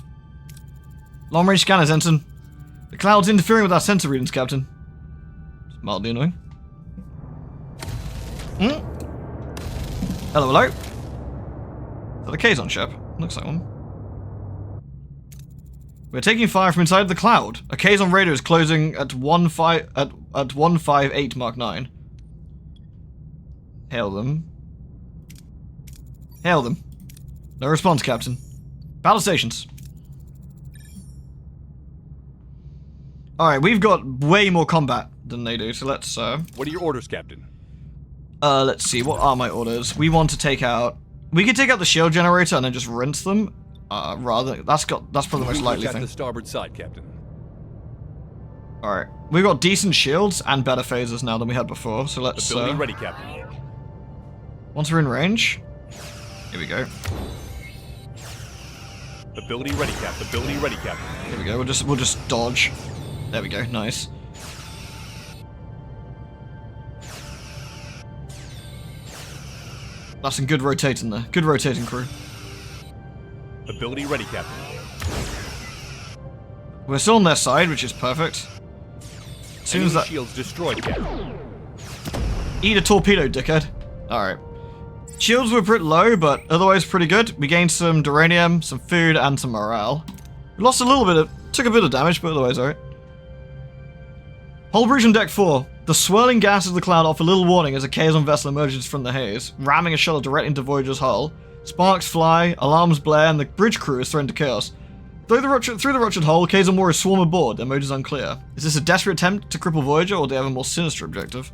Long-range scanners, Ensign. The cloud's interfering with our sensor readings, Captain. It's mildly annoying. Hello, hello. Is that a Kazon ship? Looks like one. We're taking fire from inside the cloud. A Kazon radar is closing at 158 Mark 9. Hail them. Hail them. No response, Captain. Battle stations. Alright, we've got way more combat than they do, so let's,
What are your orders, Captain?
let's see, what are my orders? We want to take out... We could take out the shield generator and then just rinse them. That's probably the most likely
Attack
thing.
the starboard side, Captain.
Alright, we've got decent shields and better phasers now than we had before, so let's,
Ability ready, Captain.
once we're in range... Here we go.
Ability ready, Captain. Ability ready, Captain.
Here we go, we'll just dodge. There we go, nice. That's some good rotating there. Good rotating crew.
Ability ready, Captain.
We're still on their side, which is perfect. As soon as that...
Shields destroyed, Captain.
Eat a torpedo, dickhead. Alright. Shields were pretty low, but otherwise pretty good. We gained some duranium, some food, and some morale. We lost a little bit of... Took a bit of damage, but otherwise alright. Hull breach on deck 4. The swirling gases of the cloud offer little warning as a Kazon vessel emerges from the haze, ramming a shuttle directly into Voyager's hull. Sparks fly, alarms blare, and the bridge crew is thrown into chaos. Through the ruptured hull, Kazon warriors swarm aboard. Their mode is unclear. Is this a desperate attempt to cripple Voyager, or do they have a more sinister objective?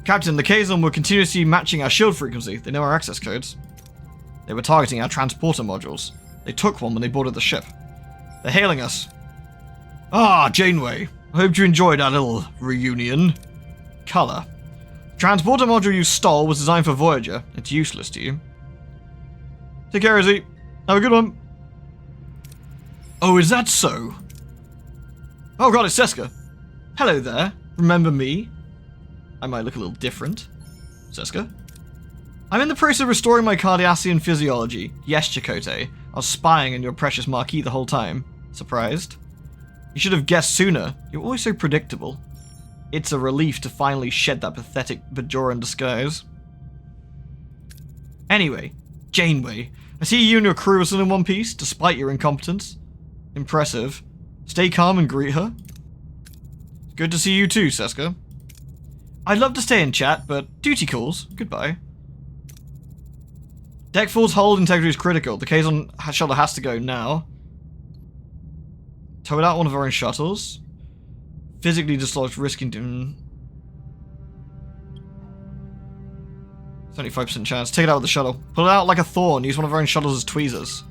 Captain, the Kazon will continuously matching our shield frequency. They know our access codes. They were targeting our transporter modules. They took one when they boarded the ship. They're hailing us. Ah, Janeway. I hope you enjoyed our little reunion. Color. The transporter module you stole was designed for Voyager. It's useless to you. Take care, Izzy. Have a good one. Oh, is that so? Oh god, it's Seska. Hello there. Remember me? I might look a little different. Seska? I'm in the process of restoring my Cardassian physiology. Yes, Chakotay. I was spying on your precious Marquis the whole time. Surprised? You should have guessed sooner. You're always so predictable. It's a relief to finally shed that pathetic Bajoran disguise. Anyway, Janeway. I see you and your crew are still in one piece, despite your incompetence. Impressive. Stay calm and greet her. Good to see you too, Seska. I'd love to stay and chat, but duty calls. Goodbye. Deck 4's hold integrity is critical. The Kazon shuttle has to go now. Tow it out one of our own shuttles. Physically dislodged, risking... 75% chance. Take it out with the shuttle. Pull it out like a thorn. Use one of our own shuttles as tweezers.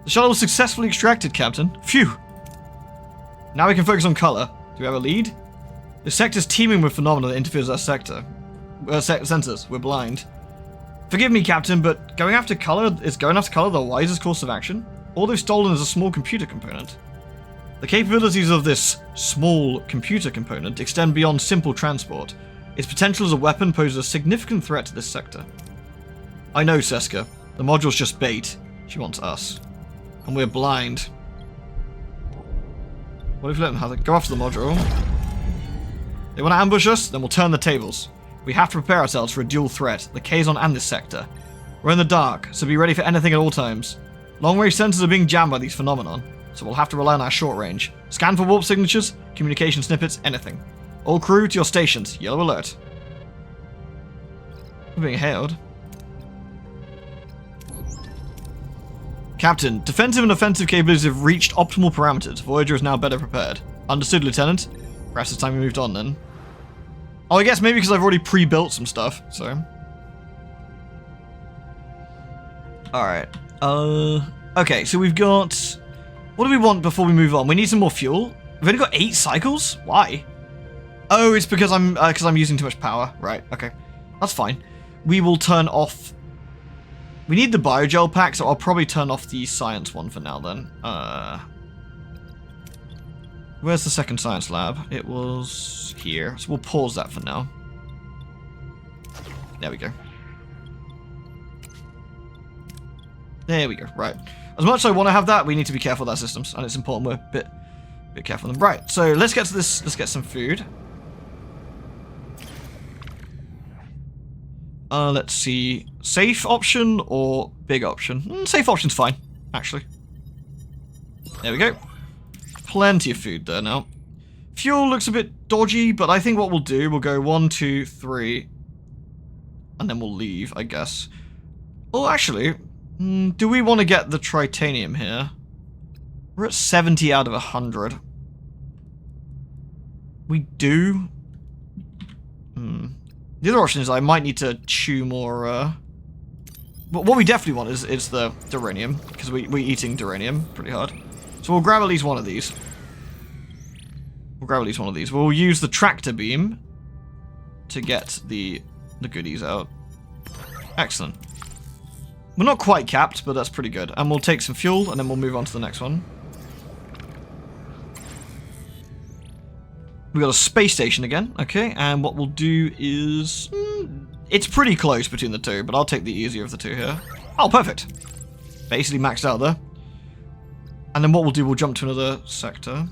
The shuttle was successfully extracted, Captain. Phew! Now we can focus on color. Do we have a lead? The sector's teeming with phenomena that interferes with our sector. Sensors. We're blind. Forgive me, Captain, but going after color the wisest course of action? All they've stolen is a small computer component. The capabilities of this small computer component extend beyond simple transport. Its potential as a weapon poses a significant threat to this sector. I know, Seska. The module's just bait. She wants us. And we're blind. What if we let them have it? Go after the module. They want to ambush us? Then we'll turn the tables. We have to prepare ourselves for a dual threat, the Kazon and this sector. We're in the dark, so be ready for anything at all times. Long-range sensors are being jammed by these phenomenon, so we'll have to rely on our short range. Scan for warp signatures, communication snippets, anything. All crew to your stations. Yellow alert. We're being hailed. Captain, defensive and offensive capabilities have reached optimal parameters. Voyager is now better prepared. Understood, Lieutenant. Perhaps it's time we moved on then. Oh, I guess maybe because I've already pre-built some stuff, so... Alright. Okay, so we've got... What do we want before we move on? We need some more fuel. We've only got 8 cycles? Why? Oh, it's because I'm using too much power. Right, okay. That's fine. We will turn off... We need the biogel pack, so I'll probably turn off the science one for now then. Where's the second science lab? It was here. So we'll pause that for now. There we go. There we go. Right. As much as I want to have that, we need to be careful with our systems, and it's important we're a bit careful with them. Right. So let's get to this. Let's get some food. Let's see. Safe option or big option? Safe option's fine, actually. There we go. Plenty of food there now. Fuel looks a bit dodgy, but I think what we'll do, we'll go 1, 2, 3, and then we'll leave, I guess. Oh, actually, do we want to get the tritanium here? We're at 70 out of 100. We do. The other option is I might need to chew more, but what we definitely want is the duranium, because we're eating duranium pretty hard. So we'll grab at least one of these. We'll use the tractor beam to get the goodies out. Excellent. We're not quite capped, but that's pretty good. And we'll take some fuel, and then we'll move on to the next one. We've got a space station again, okay, and what we'll do is... it's pretty close between the two, but I'll take the easier of the two here. Oh, perfect. Basically maxed out there. And then what we'll do, we'll jump to another sector.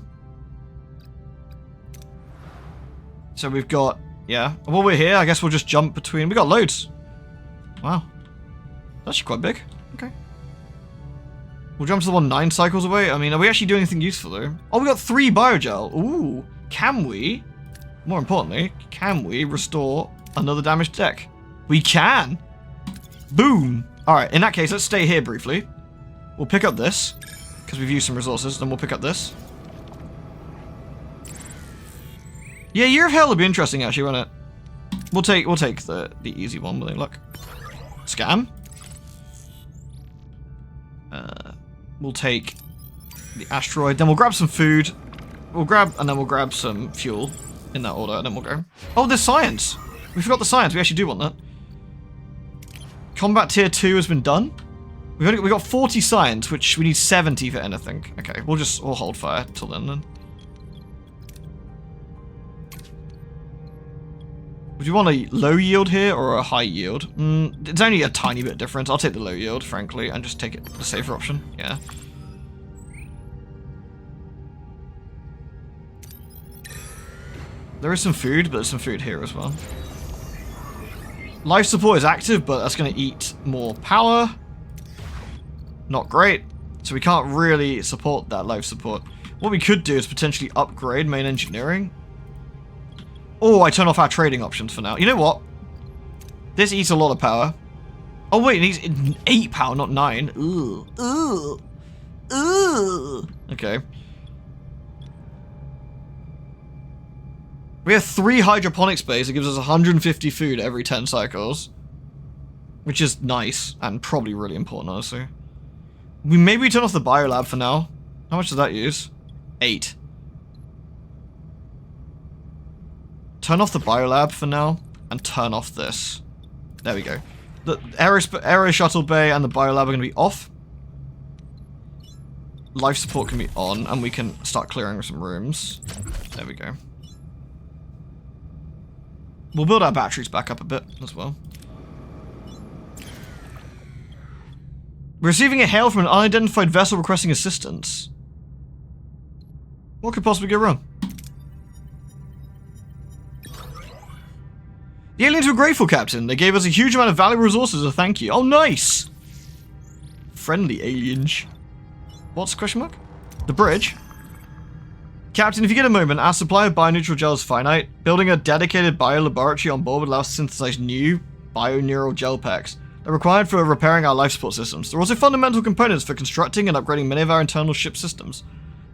So we've got, yeah, while we're here, I guess we'll just jump between, we got loads. Wow. That's quite big. Okay. We'll jump to the one 9 cycles away. I mean, are we actually doing anything useful though? Oh, we got 3 biogel. Ooh. Can we, more importantly, can we restore another damaged deck? We can! Boom! Alright, in that case, let's stay here briefly. We'll pick up this, because we've used some resources, then we'll pick up this. Yeah, Year of Hell would be interesting actually, won't it? We'll take the easy one with any luck. Scam. We'll take the asteroid. Then we'll grab some food. We'll grab some fuel in that order, and then we'll go. Oh, there's science. We forgot the science. We actually do want that. Combat tier 2 has been done. We got 40 science, which we need 70 for anything. Okay, we'll hold fire till then. Would you want a low yield here or a high yield? It's only a tiny bit different. I'll take the low yield, frankly, and just take it the safer option. Yeah. There is some food, but there's some food here as well. Life support is active, but that's going to eat more power. Not great. So we can't really support that life support. What we could do is potentially upgrade main engineering. Oh, I turn off our trading options for now. You know what? This eats a lot of power. Oh wait, it needs 8 power, not 9. Ugh. Ugh. Ugh. Okay. We have 3 hydroponic space. It gives us 150 food every 10 cycles. Which is nice, and probably really important, honestly. Maybe turn off the biolab for now. How much does that use? 8. Turn off the biolab for now, and turn off this. There we go. The aero shuttle bay and the biolab are going to be off. Life support can be on, and we can start clearing some rooms. There we go. We'll build our batteries back up a bit as well. We're receiving a hail from an unidentified vessel requesting assistance. What could possibly go wrong? The aliens were grateful, Captain. They gave us a huge amount of valuable resources as a thank you. Oh, nice! Friendly aliens. What's the question mark? The bridge? Captain, if you get a moment, our supply of bioneutral gel is finite. Building a dedicated biolaboratory on board would allow us to synthesize new bioneural gel packs. They're required for repairing our life support systems. They're also fundamental components for constructing and upgrading many of our internal ship systems.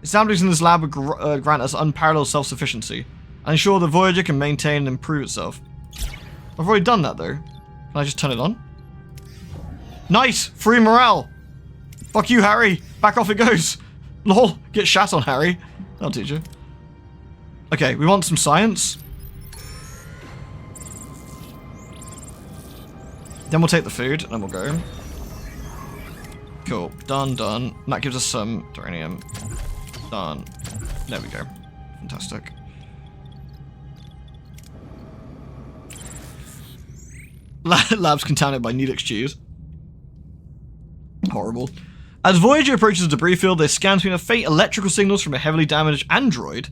Establishing this lab would grant us unparalleled self-sufficiency, and ensure the Voyager can maintain and improve itself. I've already done that, though. Can I just turn it on? Nice! Free morale! Fuck you, Harry! Back off it goes! Lol, get shat on, Harry. I'll teach you. Okay, we want some science. Then we'll take the food, and then we'll go. Cool. Done, done. And that gives us some uranium. Done. There we go. Fantastic. Labs contaminated by Neelix cheese. Horrible. As Voyager approaches the debris field, they scan between faint electrical signals from a heavily damaged android.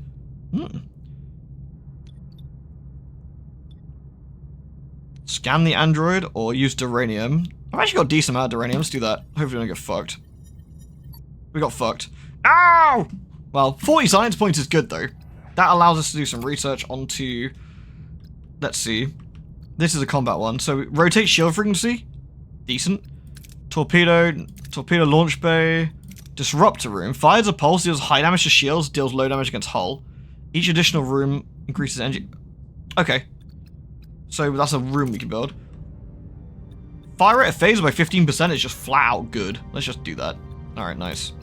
Scan the android or use duranium. I've actually got a decent amount of duranium. Let's do that. Hopefully we don't get fucked. We got fucked. Ow! Well, 40 science points is good though. That allows us to do some research onto... Let's see. This is a combat one. So rotate shield frequency. Decent. Torpedo launch bay. Disruptor room. Fires a pulse, deals high damage to shields, deals low damage against hull. Each additional room increases engine... Okay. So that's a room we can build. Fire rate of phaser by 15% is just flat out good. Let's just do that. Alright, nice.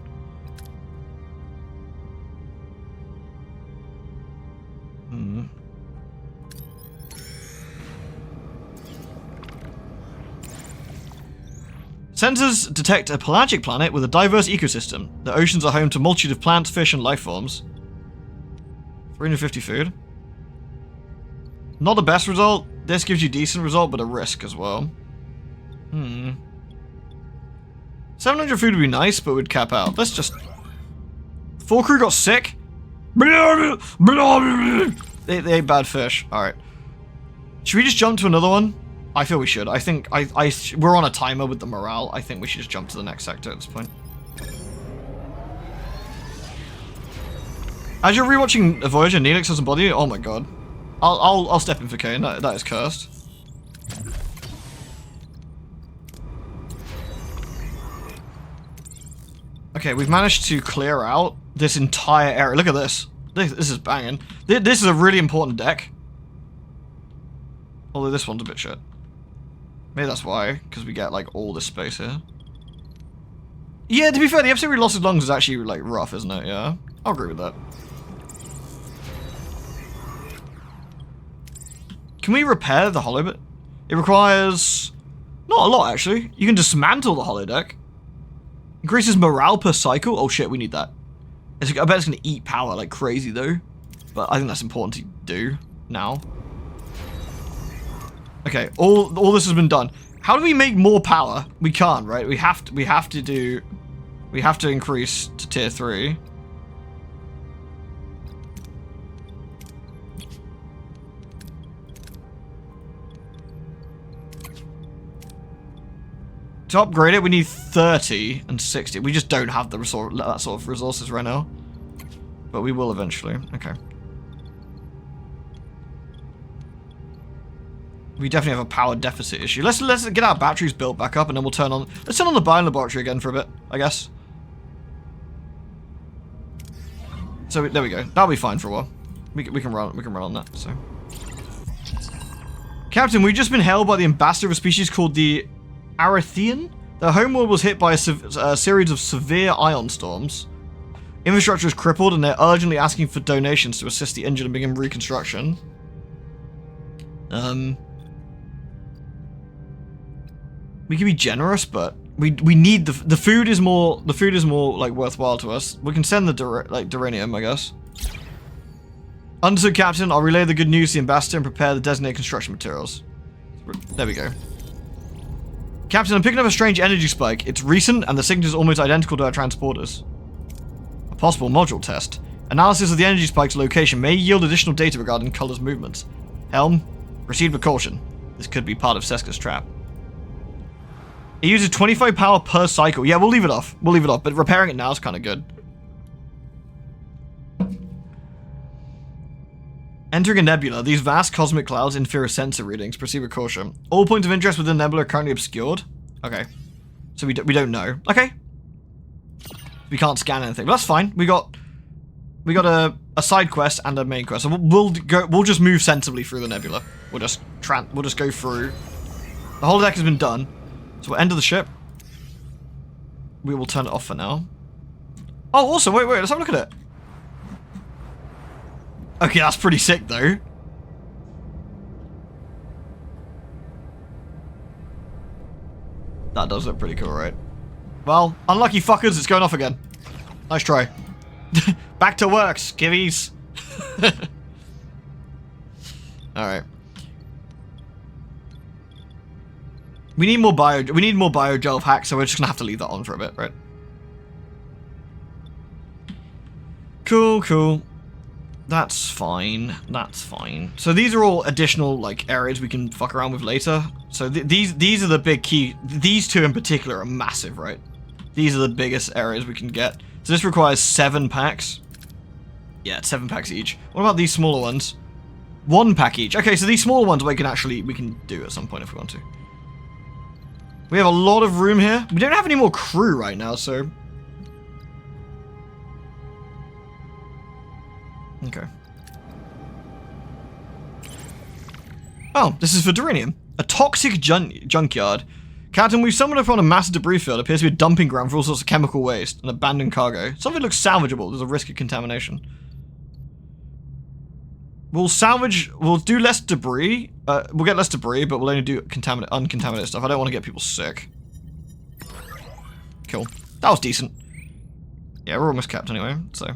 Sensors detect a pelagic planet with a diverse ecosystem. The oceans are home to a multitude of plants, fish, and life forms. 350 food. Not the best result. This gives you decent result, but a risk as well. 700 food would be nice, but would cap out. Let's just... 4 crew got sick. They ate bad fish. Alright. Should we just jump to another one? I feel we should. I think we're on a timer with the morale. I think we should just jump to the next sector at this point. As you're rewatching Voyager, Neelix doesn't bother you? Oh my god. I'll step in for Kane. That is cursed. Okay, we've managed to clear out this entire area. Look at this. This is banging. This is a really important deck. Although this one's a bit shit. Maybe that's why, because we get like all this space here. Yeah, to be fair, the episode where he lost his lungs is actually, like, rough, isn't it? Yeah. I'll agree with that. Can we repair the holodeck? It requires... not a lot, actually. You can dismantle the holodeck. Increases morale per cycle. Oh, shit, we need that. I bet it's going to eat power like crazy, though. But I think that's important to do now. Okay, all this has been done. How do we make more power? We can't, right? We have to increase to tier 3. To upgrade it, we need 30 and 60. We just don't have that sort of resources right now. But we will eventually. Okay. We definitely have a power deficit issue. Let's get our batteries built back up, and then we'll turn on... let's turn on the bio laboratory again for a bit, I guess. So there we go. That'll be fine for a while. We can run on that. So, Captain, we've just been hailed by the ambassador of a species called the Arathian. Their homeworld was hit by a series of severe ion storms. Infrastructure is crippled, and they're urgently asking for donations to assist the injured and begin reconstruction. We can be generous, but we need the food is more like worthwhile to us. We can send the duranium, I guess. Understood, Captain. I'll relay the good news to the ambassador and prepare the designated construction materials. There we go. Captain, I'm picking up a strange energy spike. It's recent, and the signature is almost identical to our transporters. A possible module test. Analysis of the energy spike's location may yield additional data regarding Culler's movements. Helm, proceed with caution. This could be part of Seska's trap. It uses 25 power per cycle. Yeah, we'll leave it off. But repairing it now is kind of good. Entering a nebula. These vast cosmic clouds interfere sensor readings. Proceed with caution. All points of interest within the nebula are currently obscured. Okay. So we don't know. Okay. We can't scan anything. But that's fine. We got a side quest and a main quest. So we'll just move sensibly through the nebula. We'll just go through. The holodeck has been done. So we'll enter the ship. We will turn it off for now. Oh, also, wait, let's have a look at it. Okay, that's pretty sick, though. That does look pretty cool, right? Well, unlucky fuckers, it's going off again. Nice try. Back to work, skivvies. Alright. We need more biogel hacks, so we're just gonna have to leave that on for a bit, right? Cool. That's fine. So these are all additional, like, areas we can fuck around with later. So these are the big key. These two in particular are massive, right? These are the biggest areas we can get. So this requires 7 packs. Yeah, it's 7 packs each. What about these smaller ones? 1 pack each. Okay, so these smaller ones we can do at some point if we want to. We have a lot of room here. We don't have any more crew right now, so... Okay. Oh, this is for Duranium. A toxic junkyard. Captain, we've stumbled upon a massive debris field. It appears to be a dumping ground for all sorts of chemical waste and abandoned cargo. Something looks salvageable. There's a risk of contamination. We'll do less debris. We'll get less debris, but we'll only do uncontaminated stuff. I don't want to get people sick. Cool. That was decent. Yeah, we're almost capped anyway, so...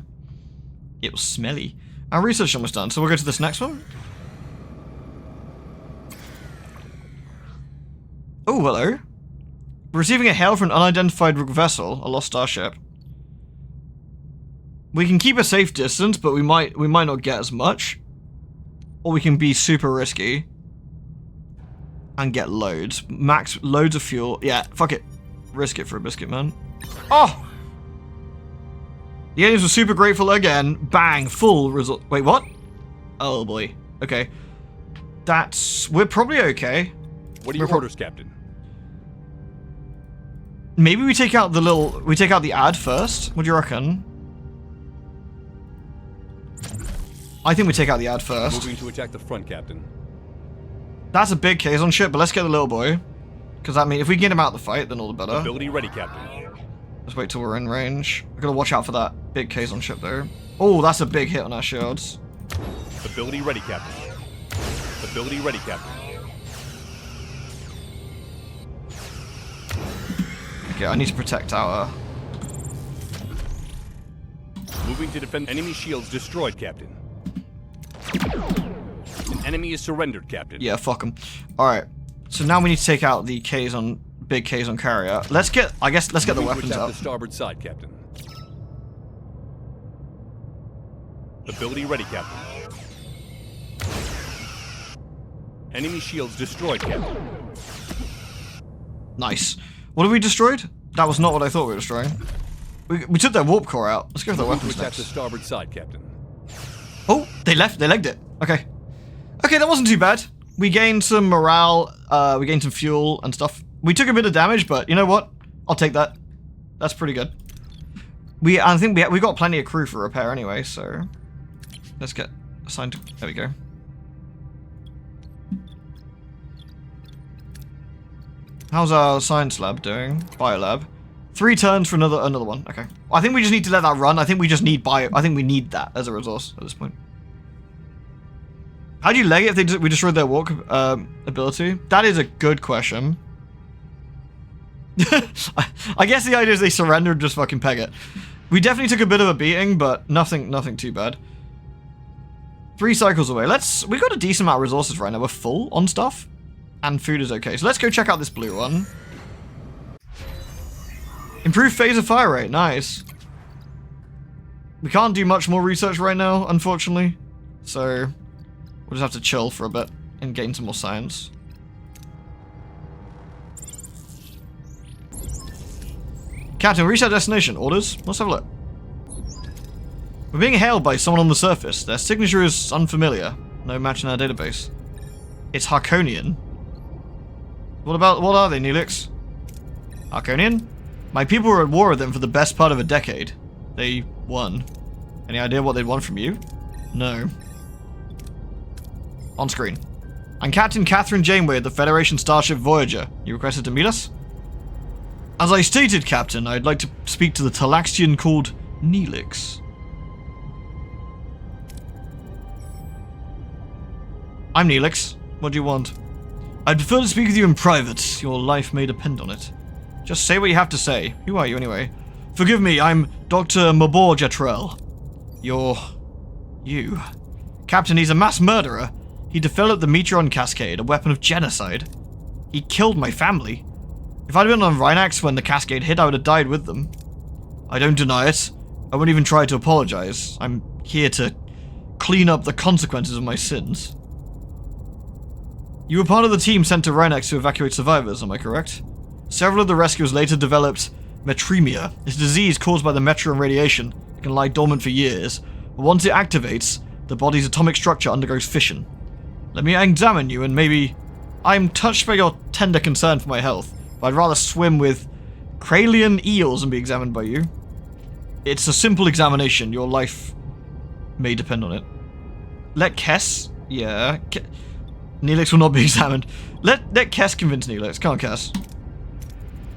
It was smelly. Our research is almost done, so we'll go to this next one. Oh, hello. We're receiving a hail from an unidentified vessel, a lost starship. We can keep a safe distance, but we might not get as much. Or we can be super risky. And get loads. Loads of fuel. Yeah, fuck it. Risk it for a biscuit, man. Oh! The aliens were super grateful again. Bang, full result. Wait, what? Oh boy. Okay. We're probably okay.
What are your orders, Captain?
Maybe we take out the ad first. What do you reckon? I think we take out the ad first.
Moving to attack the front, Captain.
That's a big Kazon ship, but let's get the little boy. Because that means if we can get him out of the fight, then all the better.
Ability ready, Captain.
Let's wait till we're in range. We've got to watch out for that big Kazon ship, though. Oh, that's a big hit on our shields.
Ability ready, Captain. Ability ready, Captain.
Okay, I need to protect our...
Moving to defend. Enemy shields destroyed, Captain. An enemy is surrendered, Captain.
Yeah, fuck them. Alright, so now we need to take out the Kazon, big Kazon carrier. Let's get, I guess, let's get the weapons
out.
out.
The starboard side, Captain. Ability ready, Captain. Enemy shields destroyed, Captain.
Nice. What have we destroyed? That was not what I thought we were destroying. We took their warp core out. Let's go for their weapons
Attack
next.
the starboard side, Captain.
Oh, they left. They legged it. Okay. Okay, that wasn't too bad. We gained some morale. We gained some fuel and stuff. We took a bit of damage, but you know what? I'll take that. That's pretty good. I think we got plenty of crew for repair anyway, so let's get assigned to... There we go. How's our science lab doing? Biolab. 3 turns for another one. Okay. I think we just need to let that run. I think we just need I think we need that as a resource at this point. How do you leg it if we destroyed their walk ability? That is a good question. I guess the idea is they surrendered, just fucking peg it. We definitely took a bit of a beating, but nothing too bad. 3 cycles away. We got a decent amount of resources right now. We're full on stuff. And food is okay. So let's go check out this blue one. Improved phaser fire rate. Nice. We can't do much more research right now, unfortunately. So we'll just have to chill for a bit and gain some more science. Captain, reach our destination. Orders? Let's have a look. We're being hailed by someone on the surface. Their signature is unfamiliar. No match in our database. It's Harkonian. What are they, Neelix? Harkonian? My people were at war with them for the best part of a decade. They won. Any idea what they'd want from you? No. On screen. I'm Captain Catherine Janeway of the Federation starship Voyager. You requested to meet us? As I stated, Captain, I'd like to speak to the Talaxian called Neelix. I'm Neelix. What do you want? I'd prefer to speak with you in private. Your life may depend on it. Just say what you have to say. Who are you, anyway? Forgive me, I'm Dr. Mabor Jetrel. You. Captain, he's a mass murderer. He developed the Metron Cascade, a weapon of genocide. He killed my family. If I'd been on Rhinax when the Cascade hit, I would have died with them. I don't deny it. I won't even try to apologize. I'm here to clean up the consequences of my sins. You were part of the team sent to Rhinax to evacuate survivors, am I correct? Several of the rescuers later developed metremia. It's a disease caused by the metron radiation. It can lie dormant for years, but once it activates, the body's atomic structure undergoes fission. Let me examine you and maybe... I'm touched by your tender concern for my health, but I'd rather swim with Kralian eels than be examined by you. It's a simple examination. Your life may depend on it. Let Kess... Yeah... Neelix will not be examined. Let Kess convince Neelix. Can't Kess.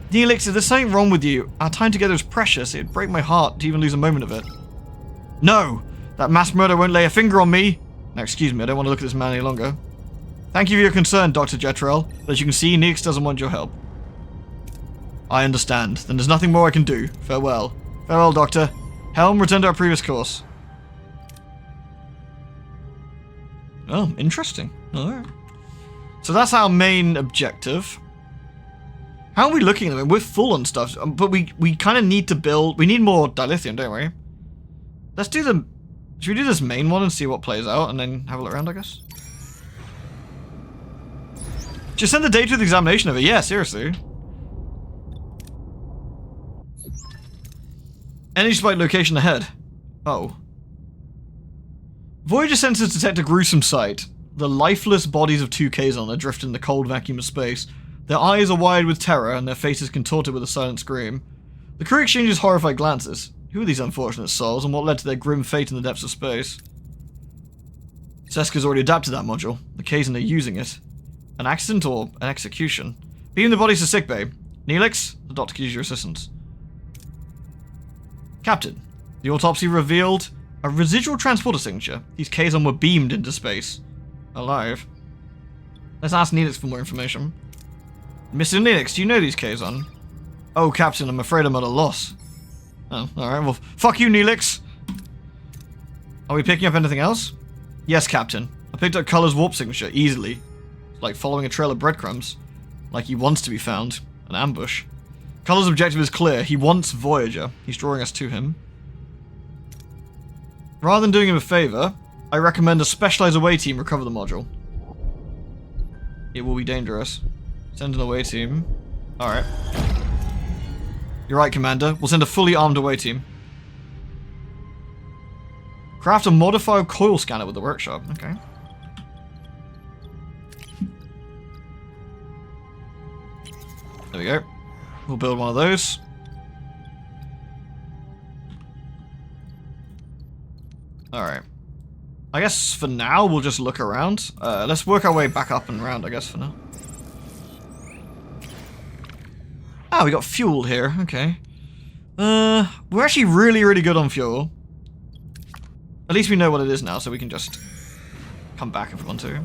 Neelix, if there's something wrong with you, our time together is precious. It'd break my heart to even lose a moment of it. No! That mass murder won't lay a finger on me! Now, excuse me, I don't want to look at this man any longer. Thank you for your concern, Dr. Jetrel. But as you can see, Neelix doesn't want your help. I understand. Then there's nothing more I can do. Farewell. Farewell, Doctor. Helm, return to our previous course. Oh, interesting. Alright. So that's our main objective. How are we looking at them? We're full on stuff, but we kind of need to build... We need more dilithium, don't we? Let's do the... Should we do this main one and see what plays out, and then have a look around, I guess? Just send the data with the examination of it. Yeah, seriously. Energy spike location ahead. Oh. Voyager sensors detect a gruesome sight. The lifeless bodies of 2 Kazon adrift in the cold vacuum of space. Their eyes are wired with terror, and their faces contorted with a silent scream. The crew exchanges horrified glances. Who are these unfortunate souls, and what led to their grim fate in the depths of space? Seska's already adapted that module. The Kazon are using it. An accident or an execution? Beam the bodies to sickbay. Neelix, the doctor can use your assistance. Captain, the autopsy revealed a residual transporter signature. These Kazon were beamed into space. Alive. Let's ask Neelix for more information. Mr. Neelix, do you know these Kazon? Oh, Captain, I'm afraid I'm at a loss. Oh, alright, well, fuck you, Neelix. Are we picking up anything else? Yes, Captain. I picked up Culler's warp signature, easily. It's like following a trail of breadcrumbs. Like he wants to be found. An ambush. Culler's objective is clear. He wants Voyager. He's drawing us to him. Rather than doing him a favor, I recommend a specialized away team recover the module. It will be dangerous. Send an away team. Alright. You're right, Commander. We'll send a fully armed away team. Craft a modified coil scanner with the workshop. Okay. There we go. We'll build one of those. Alright. I guess for now we'll just look around. Let's work our way back up and around, I guess, for now. Ah, we got fuel here. Okay. We're actually really, really good on fuel. At least we know what it is now, so we can just come back if we want to.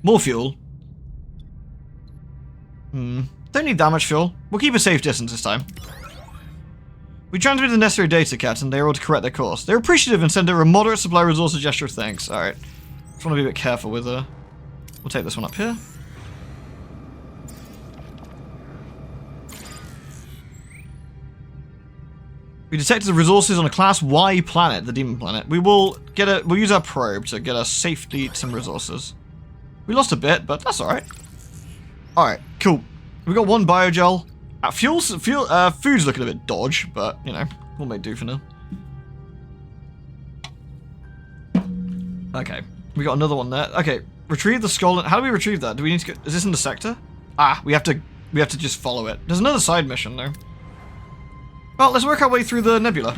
More fuel. Don't need that much fuel. We'll keep a safe distance this time. We transmitted the necessary data, Captain. They were able to correct their course. They're appreciative and sent over a moderate supply resource, a gesture of thanks. Alright. Just want to be a bit careful with We'll take this one up here. We detected the resources on a Class Y planet, the Demon Planet. We'll use our probe to get us safely some resources. We lost a bit, but that's alright. Alright, cool. We got one biogel. Food's looking a bit dodge, but, you know, we'll make do for now. Okay, we got another one there. Okay, retrieve the skull. How do we retrieve that? Do we need to go... Is this in the sector? Ah, we have to just follow it. There's another side mission, though. Well, let's work our way through the nebula.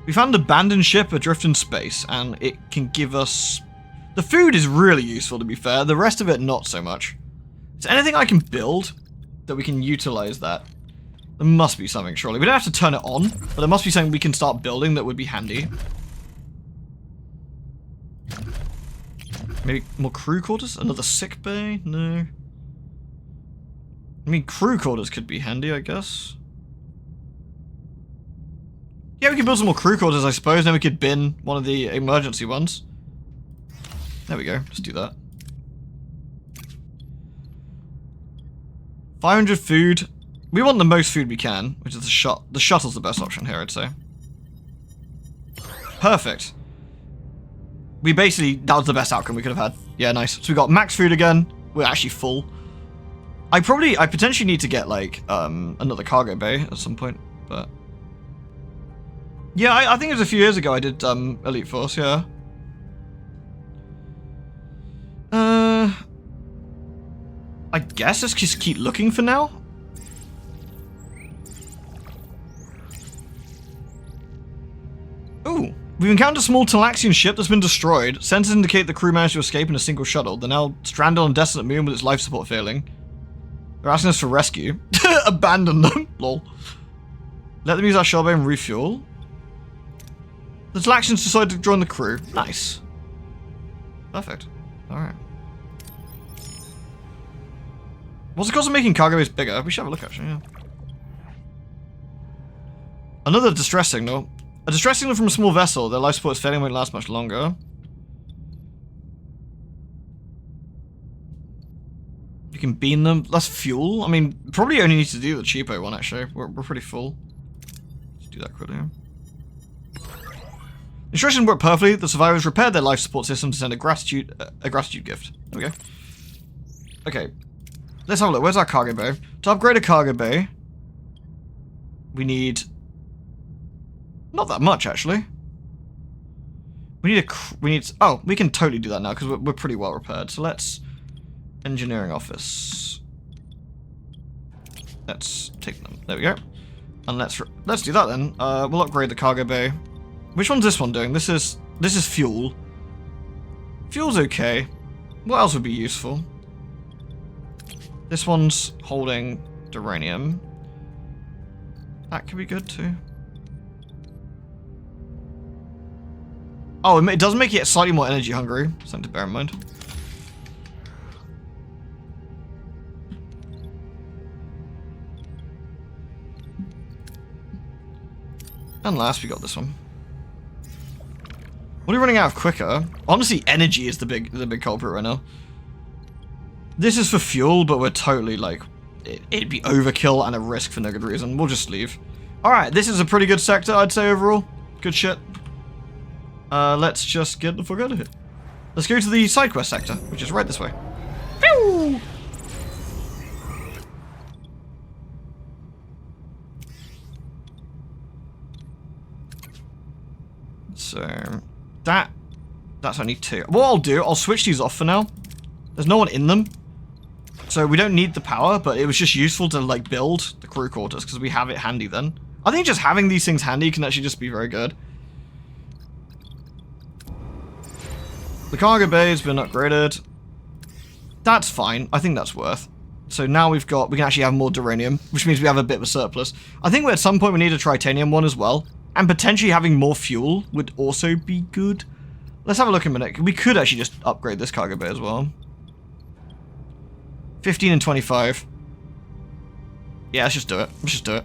We found an abandoned ship adrift in space, and it can give us... The food is really useful, to be fair. The rest of it, not so much. Is there anything I can build that we can utilize that? There must be something, surely. We don't have to turn it on, but there must be something we can start building that would be handy. Maybe more crew quarters? Another sick bay? No. I mean, crew quarters could be handy, I guess. Yeah, we could build some more crew quarters, I suppose. Then we could bin one of the emergency ones. There we go. Let's do that. 500 food. We want the most food we can, which is the shuttle's the best option here, I'd say. Perfect. That was the best outcome we could have had. Yeah, nice. So we got max food again. We're actually full. I potentially need to get, like, another cargo bay at some point, but... Yeah, I think it was a few years ago I did, Elite Force, yeah. I guess let's just keep looking for now. Ooh, we've encountered a small Talaxian ship that's been destroyed. Sensors indicate the crew managed to escape in a single shuttle. They're now stranded on a desolate moon with its life support failing. They're asking us for rescue. Abandon them. Lol. Let them use our shell bay and refuel. The Talaxians decided to join the crew. Nice. Perfect. Alright. What's the cost of making cargo bays bigger? We should have a look, actually, yeah. Another distress signal. A distress signal from a small vessel. Their life support is failing, won't last much longer. You can beam them. That's fuel. I mean, probably only need to do the cheapo one, actually. We're pretty full. Let's do that quickly. Instructions work perfectly. The survivors repaired their life support system to send a gratitude gift. There we go. Okay. Let's have a look. Where's our cargo bay? To upgrade a cargo bay, we need... Not that much, actually. We need... Oh, we can totally do that now, because we're pretty well repaired. So let's... Engineering office. Let's take them. There we go. And let's do that then. We'll upgrade the cargo bay. Which one's this one doing? This is fuel. Fuel's okay. What else would be useful? This one's holding duranium. That could be good too. Oh, it does make it slightly more energy hungry. Something to bear in mind. And last, we got this one. What are we running out of quicker? Honestly, energy is the big culprit right now. This is for fuel, but we're totally like, it'd be overkill and a risk for no good reason. We'll just leave. All right, this is a pretty good sector, I'd say overall. Good shit. Let's just get the fuck out of here. Let's go to the side quest sector, which is right this way. Pew! So that's only 2. What I'll do, I'll switch these off for now. There's no one in them, so we don't need the power, but it was just useful to like build the crew quarters because we have it handy then. I think just having these things handy can actually just be very good. The cargo bay has been upgraded. That's fine. I think that's worth. So now we can actually have more duranium, which means we have a bit of a surplus. I think at some point we need a titanium one as well. And potentially having more fuel would also be good. Let's have a look in a minute. We could actually just upgrade this cargo bay as well. 15 and 25. Yeah, let's just do it. Let's just do it.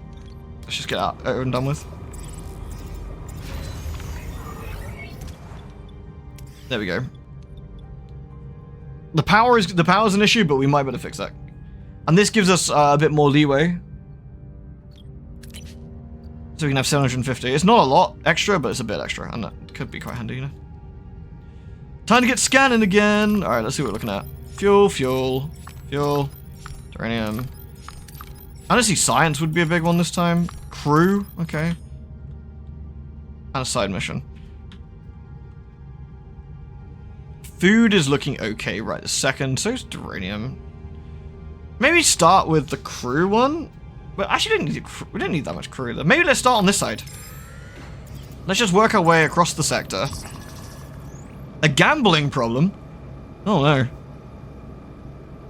Let's just get out over and done with. There we go. The power's an issue, but we might be able to fix that. And this gives us a bit more leeway. So we can have 750. It's not a lot extra, but it's a bit extra, and that could be quite handy, you know. Time to get scanning again. All right, let's see what we're looking at. Fuel, uranium. Honestly, science would be a big one this time. Crew, okay. And a side mission. Food is looking okay right this second. So is duranium. Maybe start with the crew one. But actually, we don't need that much crew either. Maybe let's start on this side. Let's just work our way across the sector. A gambling problem? Oh no.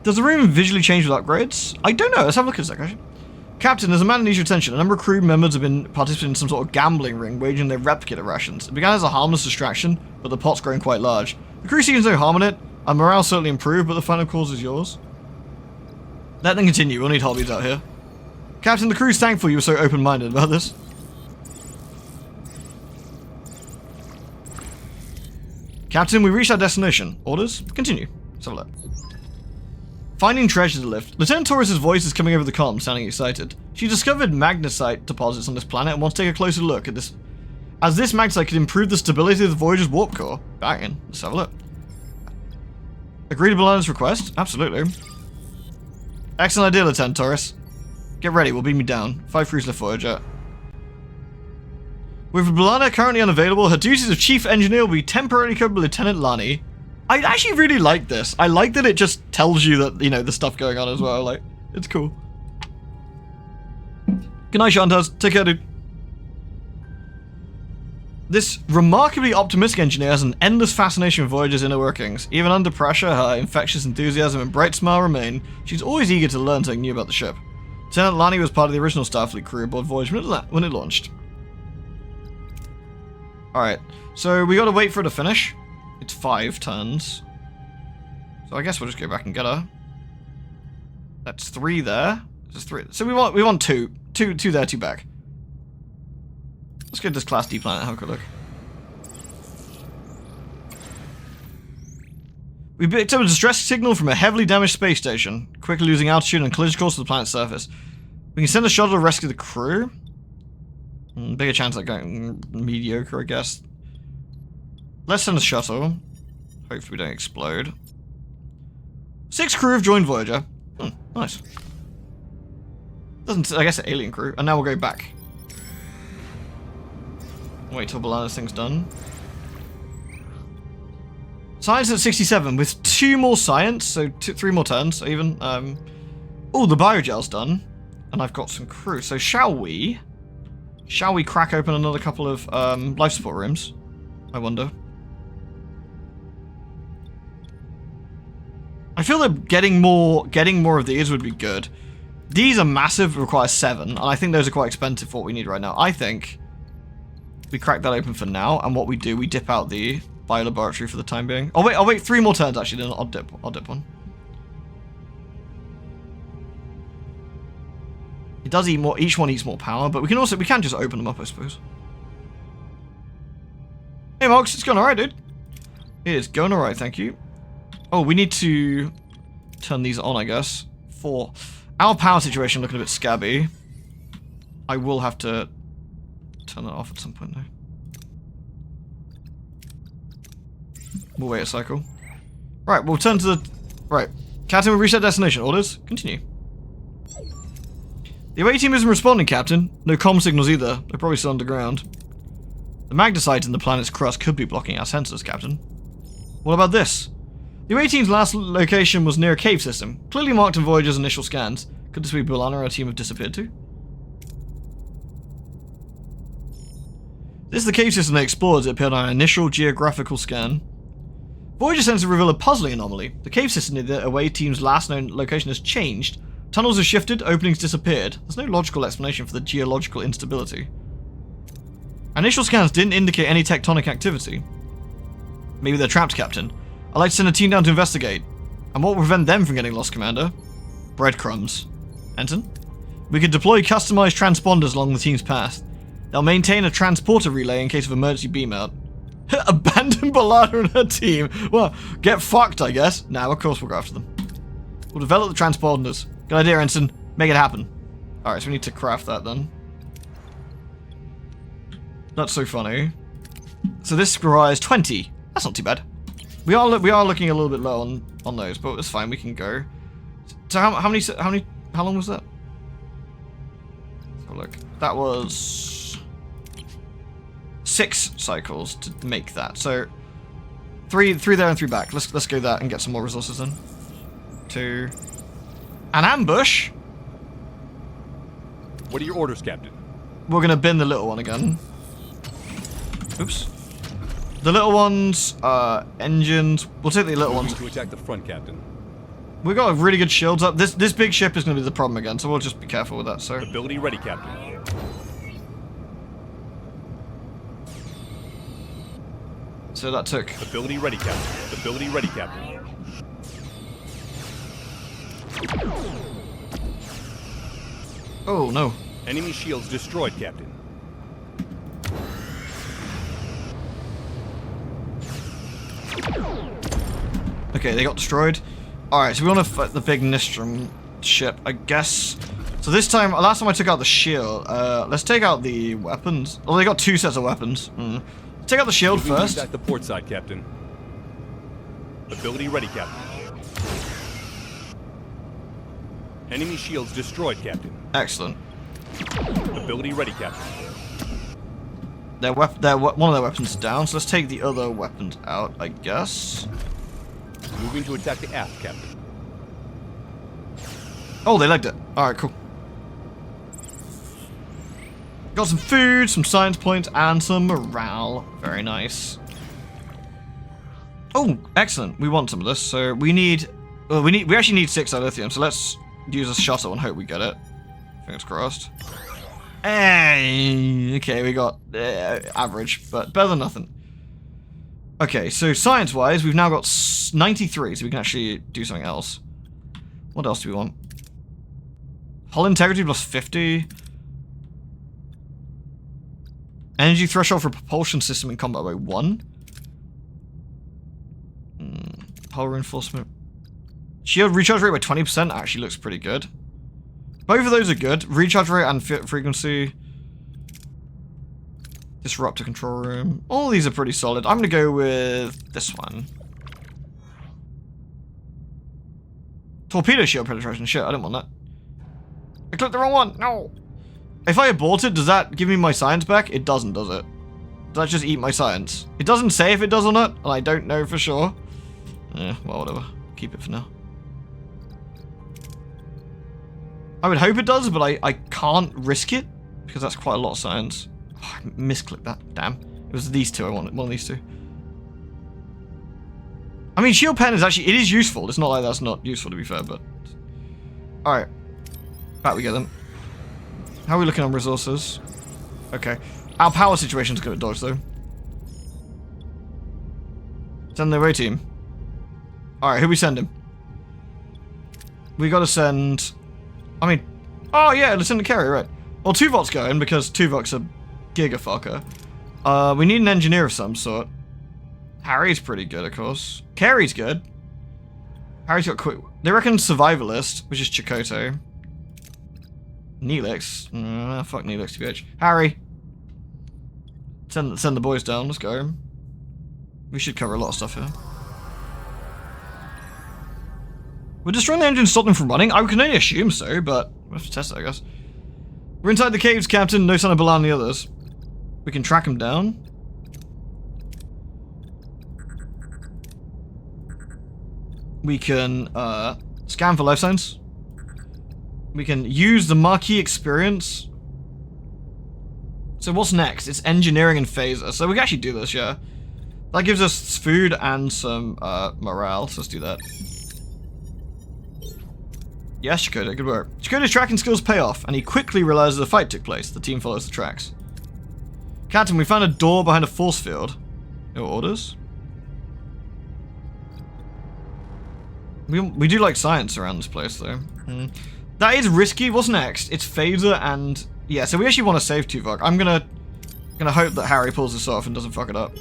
Does the room visually change with upgrades? I don't know. Let's have a look at a second. Captain, there's a man who needs your attention. A number of crew members have been participating in some sort of gambling ring, waging their replicator rations. It began as a harmless distraction, but the pot's grown quite large. The crew seems no harm in it, and morale certainly improved, but the final cause is yours. Let them continue. We'll need hobbies out here. Captain, the crew's thankful you were so open-minded about this. Captain, we reached our destination. Orders? Continue. Let's have a look. Finding treasure to lift. Lieutenant Torres' voice is coming over the comm, sounding excited. She discovered magnesite deposits on this planet and wants to take a closer look at this. As this magnesite could improve the stability of the Voyager's warp core. Banging. Let's have a look. Agree to Bologna's request? Absolutely. Excellent idea, Lieutenant Torres. Get ready, we'll beam you down. 5 crews left Voyager. With Bologna currently unavailable, her duties of Chief Engineer will be temporarily covered by Lieutenant Lani. I actually really like this. I like that it just tells you that, you know, the stuff going on as well. Like, it's cool. Good night, Shantaz. Take care, dude. This remarkably optimistic engineer has an endless fascination with Voyager's inner workings. Even under pressure, her infectious enthusiasm and bright smile remain. She's always eager to learn something new about the ship. Lieutenant Lani was part of the original Starfleet crew aboard Voyager when it launched. Alright, so we gotta wait for it to finish. It's 5 turns. So I guess we'll just go back and get her. That's 3 there. There's 3. So we want 2. 2 there, 2 back. Let's go to this Class D planet and have a quick look. We picked up a distress signal from a heavily damaged space station, quickly losing altitude and collision course to the planet's surface. We can send a shuttle to rescue the crew. Bigger chance of going mediocre, I guess. Let's send a shuttle. Hopefully we don't explode. 6 crew have joined Voyager. Nice. Doesn't, I guess, alien crew. And now we'll go back. Wait till Bologna's thing's done. Science at 67 with 2 more science, so 3 more turns even. Oh, the biogel's done, and I've got some crew. So shall we crack open another couple of life support rooms? I wonder. I I feel that getting more of these would be good. These are massive, require 7, and I think those are quite expensive for what we need right now. I think we crack that open for now, and what we do, we dip out the biolaboratory for the time being. I'll wait 3 more turns actually, then I'll dip one. It does eat more, each one eats more power, but we can just open them up, I suppose. Hey Mox, it's going alright, dude. It is going alright, thank you. Oh, we need to turn these on, I guess. For our power situation looking a bit scabby. I will have to turn that off at some point, though. We'll wait a cycle. Right, we'll turn to the... Right. Captain, we reached our destination. Orders? Continue. The away team isn't responding, Captain. No comm signals either. They're probably still underground. The magnesites in the planet's crust could be blocking our sensors, Captain. What about this? The away team's last location was near a cave system, clearly marked in Voyager's initial scans. Could this be Bulana our team have disappeared to? This is the cave system they explored as it appeared on our initial geographical scan. Voyager sensors reveal a puzzling anomaly. The cave system near the away team's last known location has changed. Tunnels have shifted, openings disappeared. There's no logical explanation for the geological instability. Initial scans didn't indicate any tectonic activity. Maybe they're trapped, Captain. I'd like to send a team down to investigate. And what will prevent them from getting lost, Commander? Breadcrumbs. Ensign? We could deploy customized transponders along the team's path. They'll maintain a transporter relay in case of emergency beam out. Abandon Balada and her team. Well, get fucked, I guess. Now, of course we'll go after them. We'll develop the transponders. Good idea, Ensign. Make it happen. Alright, so we need to craft that then. That's so funny. So this requires 20. That's not too bad. We are looking a little bit low on those, but it's fine. We can go. So how long was that? Let's have a look. That was 6 cycles to make that. So 3 there and 3 back. Let's go that and get some more resources in. 2. An ambush.
What are your orders, Captain?
We're gonna bin the little one again. Oops. The little ones, engines. We'll take the little ones.
To attack the front, Captain.
We've got really good shields up. This big ship is going to be the problem again, so we'll just be careful with that. So
Ability ready, Captain.
So that took.
Ability ready, Captain. Ability ready, Captain.
Oh no.
Enemy shields destroyed, Captain.
Okay, they got destroyed. Alright, so we want to fight the big Nistrum ship, I guess. So this time, last time I took out the shield. Let's take out the weapons. Oh, they got 2 sets of weapons. Take out the shield first.
At the port side, Captain. Ability ready, Captain. Enemy shields destroyed, Captain.
Excellent.
Ability ready, Captain.
One of their weapons is down, so let's take the other weapons out, I guess.
Moving to attack the aft, Captain.
Oh, they legged it. Alright, cool. Got some food, some science points, and some morale. Very nice. Oh, excellent. We want some of this, so we need... Well, we actually need 6 dilithium, so let's use a shuttle and hope we get it. Fingers crossed. Hey, okay, we got average, but better than nothing. Okay, so science-wise, we've now got 93, so we can actually do something else. What else do we want? Hull integrity plus 50. Energy threshold for propulsion system in combat by 1. Hull reinforcement. Shield recharge rate by 20% actually looks pretty good. Both of those are good. Recharge rate and frequency. Disruptor control room. All these are pretty solid. I'm going to go with this one. Torpedo shield penetration. Shit, I didn't want that. I clicked the wrong one. No. If I abort it, does that give me my science back? It doesn't, does it? Does that just eat my science? It doesn't say if it does or not, and I don't know for sure. Yeah, well, whatever. Keep it for now. I would hope it does, but I can't risk it, because that's quite a lot of science. Oh, I misclicked that. Damn. It was these two I wanted. One of these two. I mean, shield pen is actually, it is useful. It's not like that's not useful, to be fair, but... Alright. Back we get them. How are we looking on resources? Okay. Our power situation's good at dodge, though. Send the away team. Alright, who we sending? We gotta send... I mean... Oh, yeah, Lieutenant Carey, right. Well, Tuvok's going, because Tuvok's a gigafucker. We need an engineer of some sort. Harry's pretty good, of course. Carey's good. Harry's got quick... They reckon Survivalist, which is Chakotay. Neelix. Fuck Neelix, bitch. Harry. Send the boys down, let's go. We should cover a lot of stuff here. We're destroying the engine to stop them from running? I can only assume so, but we'll have to test it, I guess. We're inside the caves, Captain. No sign of Balan and the others. We can track them down. We can scan for life signs. We can use the Marquee experience. So what's next? It's engineering and phaser. So we can actually do this, yeah. That gives us food and some morale, so let's do that. Yes, Chakotay, good work. Chakotay's tracking skills pay off, and he quickly realizes a fight took place. The team follows the tracks. Captain, we found a door behind a force field. No orders? We do like science around this place, though. That is risky. What's next? It's phaser and... Yeah, so we actually want to save Tuvok. I'm gonna hope that Harry pulls this off and doesn't fuck it up.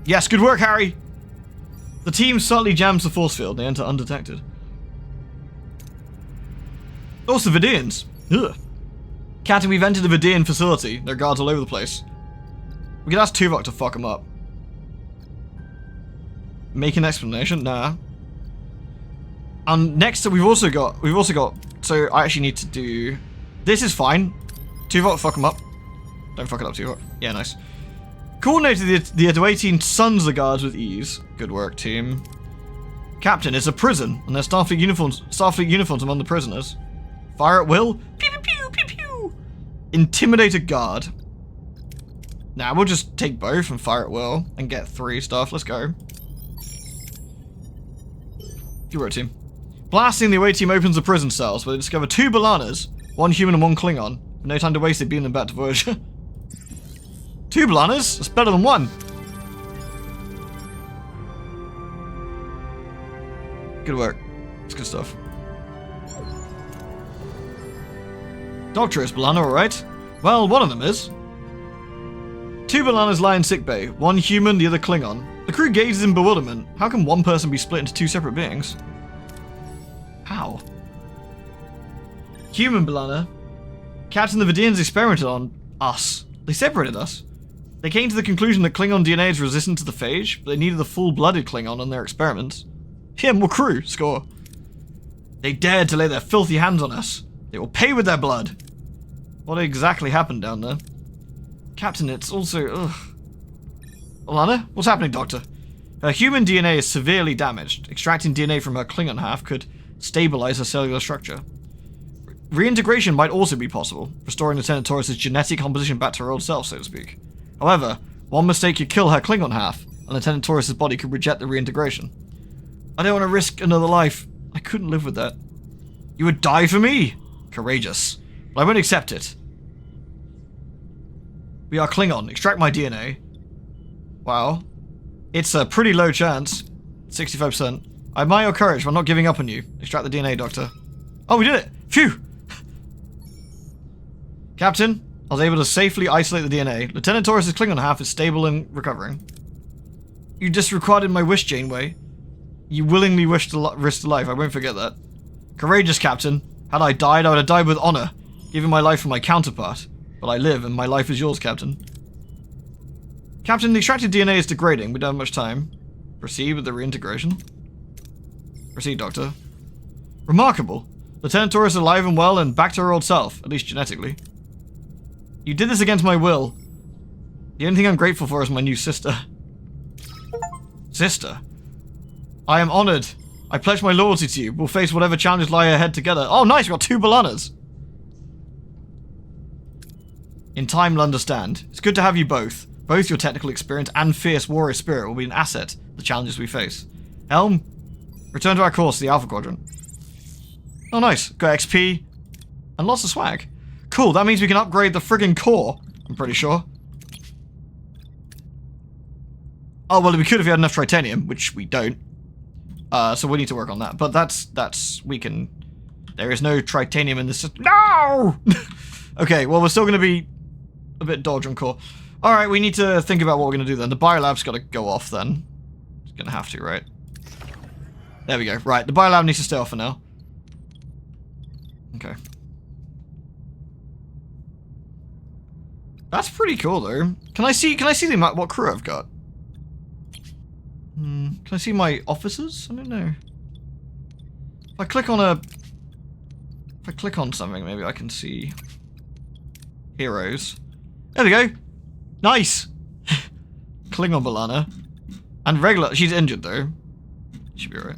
Yes, good work, Harry! The team subtly jams the force field. They enter undetected. Oh, it's the Vidians. Ugh. Captain, we've entered the Vidian facility. There are guards all over the place. We could ask Tuvok to fuck them up. Make an explanation? Nah. Next, we've also got, so I actually need to do, this is fine. Tuvok, fuck them up. Don't fuck it up, Tuvok. Yeah, nice. Coordinated the Adwaitian Sons of the Guards with ease. Good work, team. Captain, it's a prison, and there's Starfleet uniforms among the prisoners. Fire at will. Pew, pew, pew, pew, pew. Intimidate a guard. Now, we'll just take both and fire at will, and get 3 stuff. Let's go. Good work, team. Blasting the away team opens the prison cells, where they discover 2 Balanas, 1 human and 1 Klingon. With no time to waste, they beam them back to Voyager. 2 Balanas? That's better than 1. Good work. It's good stuff. Doctor, is Balana alright? Well, one of them is. 2 Balanas lie in sickbay, 1 human, the other Klingon. The crew gazes in bewilderment. How can one person be split into 2 separate beings? How? Human Balana. Captain, the Vidians experimented on us. They separated us. They came to the conclusion that Klingon DNA is resistant to the phage, but they needed the full-blooded Klingon on their experiments. Yeah, more crew. Score. They dared to lay their filthy hands on us. They will pay with their blood. What exactly happened down there? Captain, it's also... Ugh. Alana? What's happening, Doctor? Her human DNA is severely damaged. Extracting DNA from her Klingon half could stabilize her cellular structure. Reintegration might also be possible, restoring Lieutenant Torres' genetic composition back to her old self, so to speak. However, one mistake could kill her Klingon half, and Lieutenant Torres' body could reject the reintegration. I don't want to risk another life. I couldn't live with that. You would die for me? Courageous. But I won't accept it. We are Klingon. Extract my DNA. Wow. It's a pretty low chance. 65%. I admire your courage, but I'm not giving up on you. Extract the DNA, Doctor. Oh, we did it! Phew! Captain, I was able to safely isolate the DNA. Lieutenant Torres' Klingon half is stable and recovering. You disregarded my wish, Janeway. You willingly risked a life. I won't forget that. Courageous, Captain. Had I died, I would have died with honor, giving my life for my counterpart. But I live, and my life is yours, Captain. Captain, the extracted DNA is degrading. We don't have much time. Proceed with the reintegration. Proceed, Doctor. Remarkable. Lieutenant Torres is alive and well and back to her old self, at least genetically. You did this against my will. The only thing I'm grateful for is my new sister. Sister? I am honored. I pledge my loyalty to you. We'll face whatever challenges lie ahead together. Oh, nice. We've got 2 Balanas. In time, you'll understand. It's good to have you both. Both your technical experience and fierce warrior spirit will be an asset to the challenges we face. Helm. Return to our course, the Alpha Quadrant. Oh, nice. Got XP and lots of swag. Cool, that means we can upgrade the friggin' core, I'm pretty sure. Oh, well, we could if we had enough titanium, which we don't. So we need to work on that. But we can... There is no titanium in this system. No! Okay, well, we're still going to be a bit dodge on core. Alright, we need to think about what we're going to do then. The biolab's got to go off then. It's going to have to, right? There we go. Right, the biolab needs to stay off for now. Okay. That's pretty cool, though. Can I see the amount, what crew I've got? Can I see my officers? I don't know. If I click on something, maybe I can see heroes. There we go. Nice. Klingon Balana. And regular. She's injured though. Should be alright.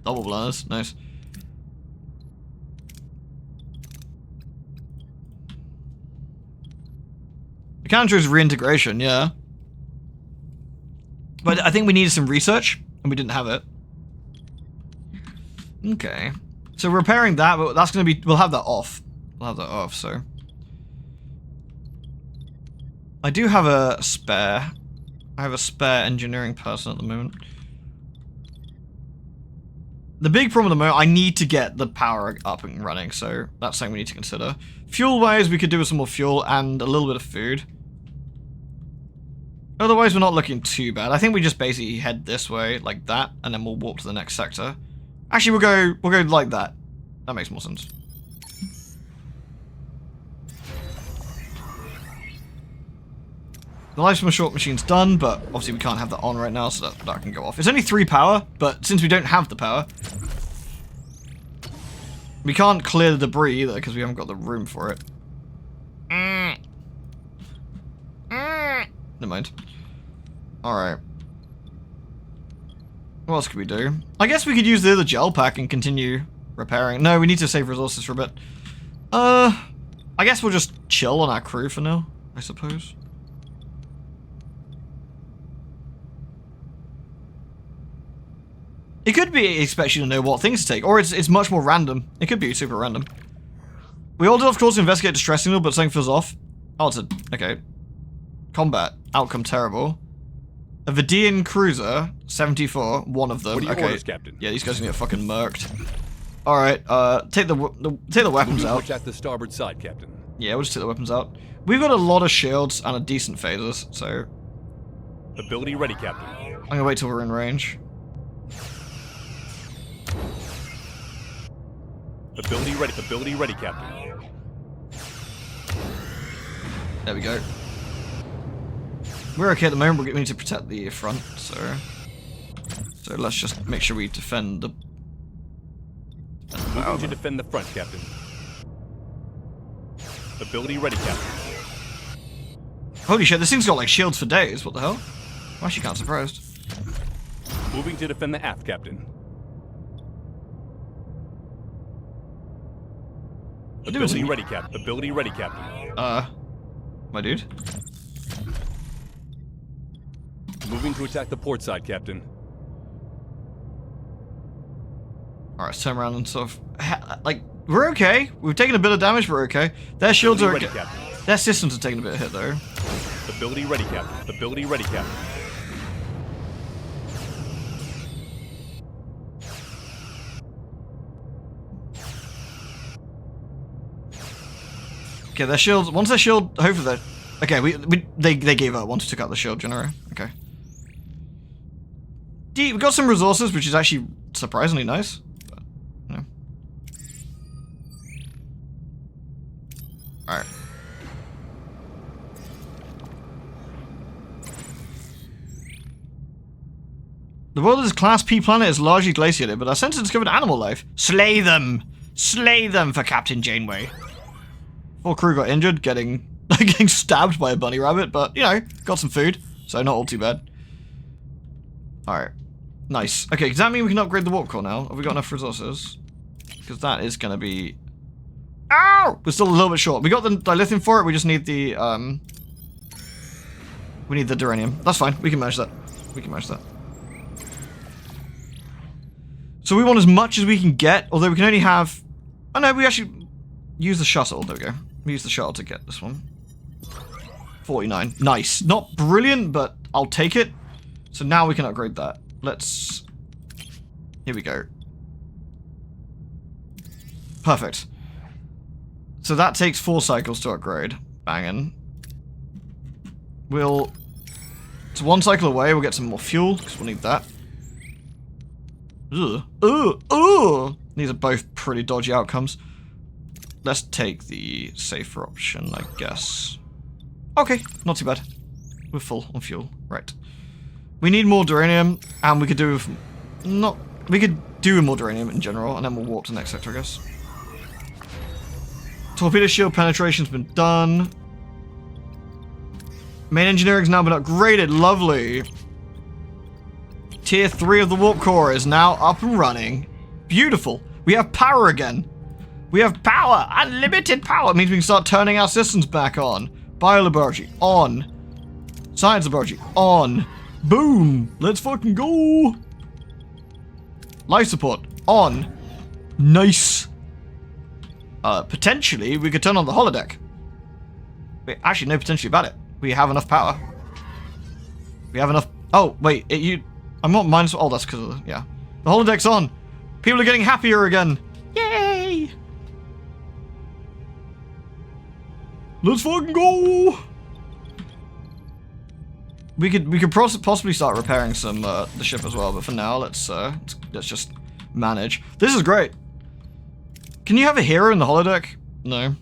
Double Balanas. Nice. The counter is reintegration, yeah. But I think we needed some research, and we didn't have it. Okay. So repairing that, but that's going to be... We'll have that off. We'll have that off, so... I do have a spare. I have a spare engineering person at the moment. The big problem at the moment, I need to get the power up and running, so that's something we need to consider. Fuel-wise, we could do with some more fuel and a little bit of food. Otherwise, we're not looking too bad. I think we just basically head this way, like that, and then we'll walk to the next sector. Actually, we'll go like that. That makes more sense. The life from a short machine's done, but obviously we can't have that on right now, so that can go off. It's only 3 power, but since we don't have the power, we can't clear the debris either because we haven't got the room for it. Never mind. Alright. What else could we do? I guess we could use the other gel pack and continue repairing. No, we need to save resources for a bit. I guess we'll just chill on our crew for now, I suppose. It could be expect you to know what things to take, or it's much more random. It could be super random. We all did, of course, investigate distress signal, but something feels off. Oh, it's a... Okay. Combat. Outcome terrible. A Vidian cruiser, 74, one of them.
What are your
okay.
orders, Captain?
Yeah, these guys are gonna get fucking murked. Alright, take the weapons out.
Switch at the starboard side, Captain.
Yeah, we'll just take the weapons out. We've got a lot of shields and a decent phasers, so...
Ability ready, Captain.
I'm gonna wait till we're in range.
Ability ready, Captain.
There we go. We're okay at the moment, we need to protect the front, so let's just make sure we defend the...
Moving to defend the front, Captain. Ability ready, Captain.
Holy shit, this thing's got like shields for days, what the hell? I'm actually kind of surprised.
Moving to defend the aft, Captain. Ability ready, Captain. Ability ready, Captain.
My dude?
Moving to attack the port side, Captain.
Alright, let's turn around and sort of... Like, we're okay. We've taken a bit of damage, but we're okay. Their shields are okay. Their systems are taking a bit of hit, though.
Ability ready, Captain. Ability ready, Captain.
Okay, their shields... Once their shield... Hopefully they're... Okay, they gave up once we took out the shield generator. Okay. We got some resources, which is actually surprisingly nice. But, you know. Alright. The world of this Class P planet is largely glaciated, but our sensors discovered animal life. Slay them! Slay them for Captain Janeway. Full crew got injured, getting stabbed by a bunny rabbit, but, you know, got some food, so not all too bad. Alright. Nice. Okay, does that mean we can upgrade the warp core now? Have we got enough resources? Because that is going to be... Ow! We're still a little bit short. We got the dilithium for it, we just need the, We need the duranium. That's fine. We can manage that. We can manage that. So we want as much as we can get, although we can only have... Oh no, we actually use the shuttle. There we go. We use the shuttle to get this one. 49. Nice. Not brilliant, but I'll take it. So now we can upgrade that. Let's... Here we go. Perfect. So that takes 4 cycles to upgrade. Bangin'. We'll... It's 1 cycle away, we'll get some more fuel, because we'll need that. Ugh. Ugh. Ugh. These are both pretty dodgy outcomes. Let's take the safer option, I guess. Okay, not too bad. We're full on fuel. Right. We need more duranium, and we could do with... Not... We could do with more duranium in general, and then we'll warp to the next sector, I guess. Torpedo shield penetration's been done. Main engineering's now been upgraded. Lovely. Tier 3 of the warp core is now up and running. Beautiful. We have power again. We have power. Unlimited power. It means we can start turning our systems back on. Biolaboratory on. Science laboratory on. Boom. Let's fucking go. Life support on. Nice. Potentially, we could turn on the holodeck. Wait, actually, no, potentially about it. We have enough power. We have enough... Oh, wait, I'm not minus... Oh, that's because of the... Yeah. The holodeck's on. People are getting happier again. Yay! Let's fucking go! We could possibly start repairing some the ship as well, but for now, let's just manage. This is great. Can you have a hero in the holodeck? No.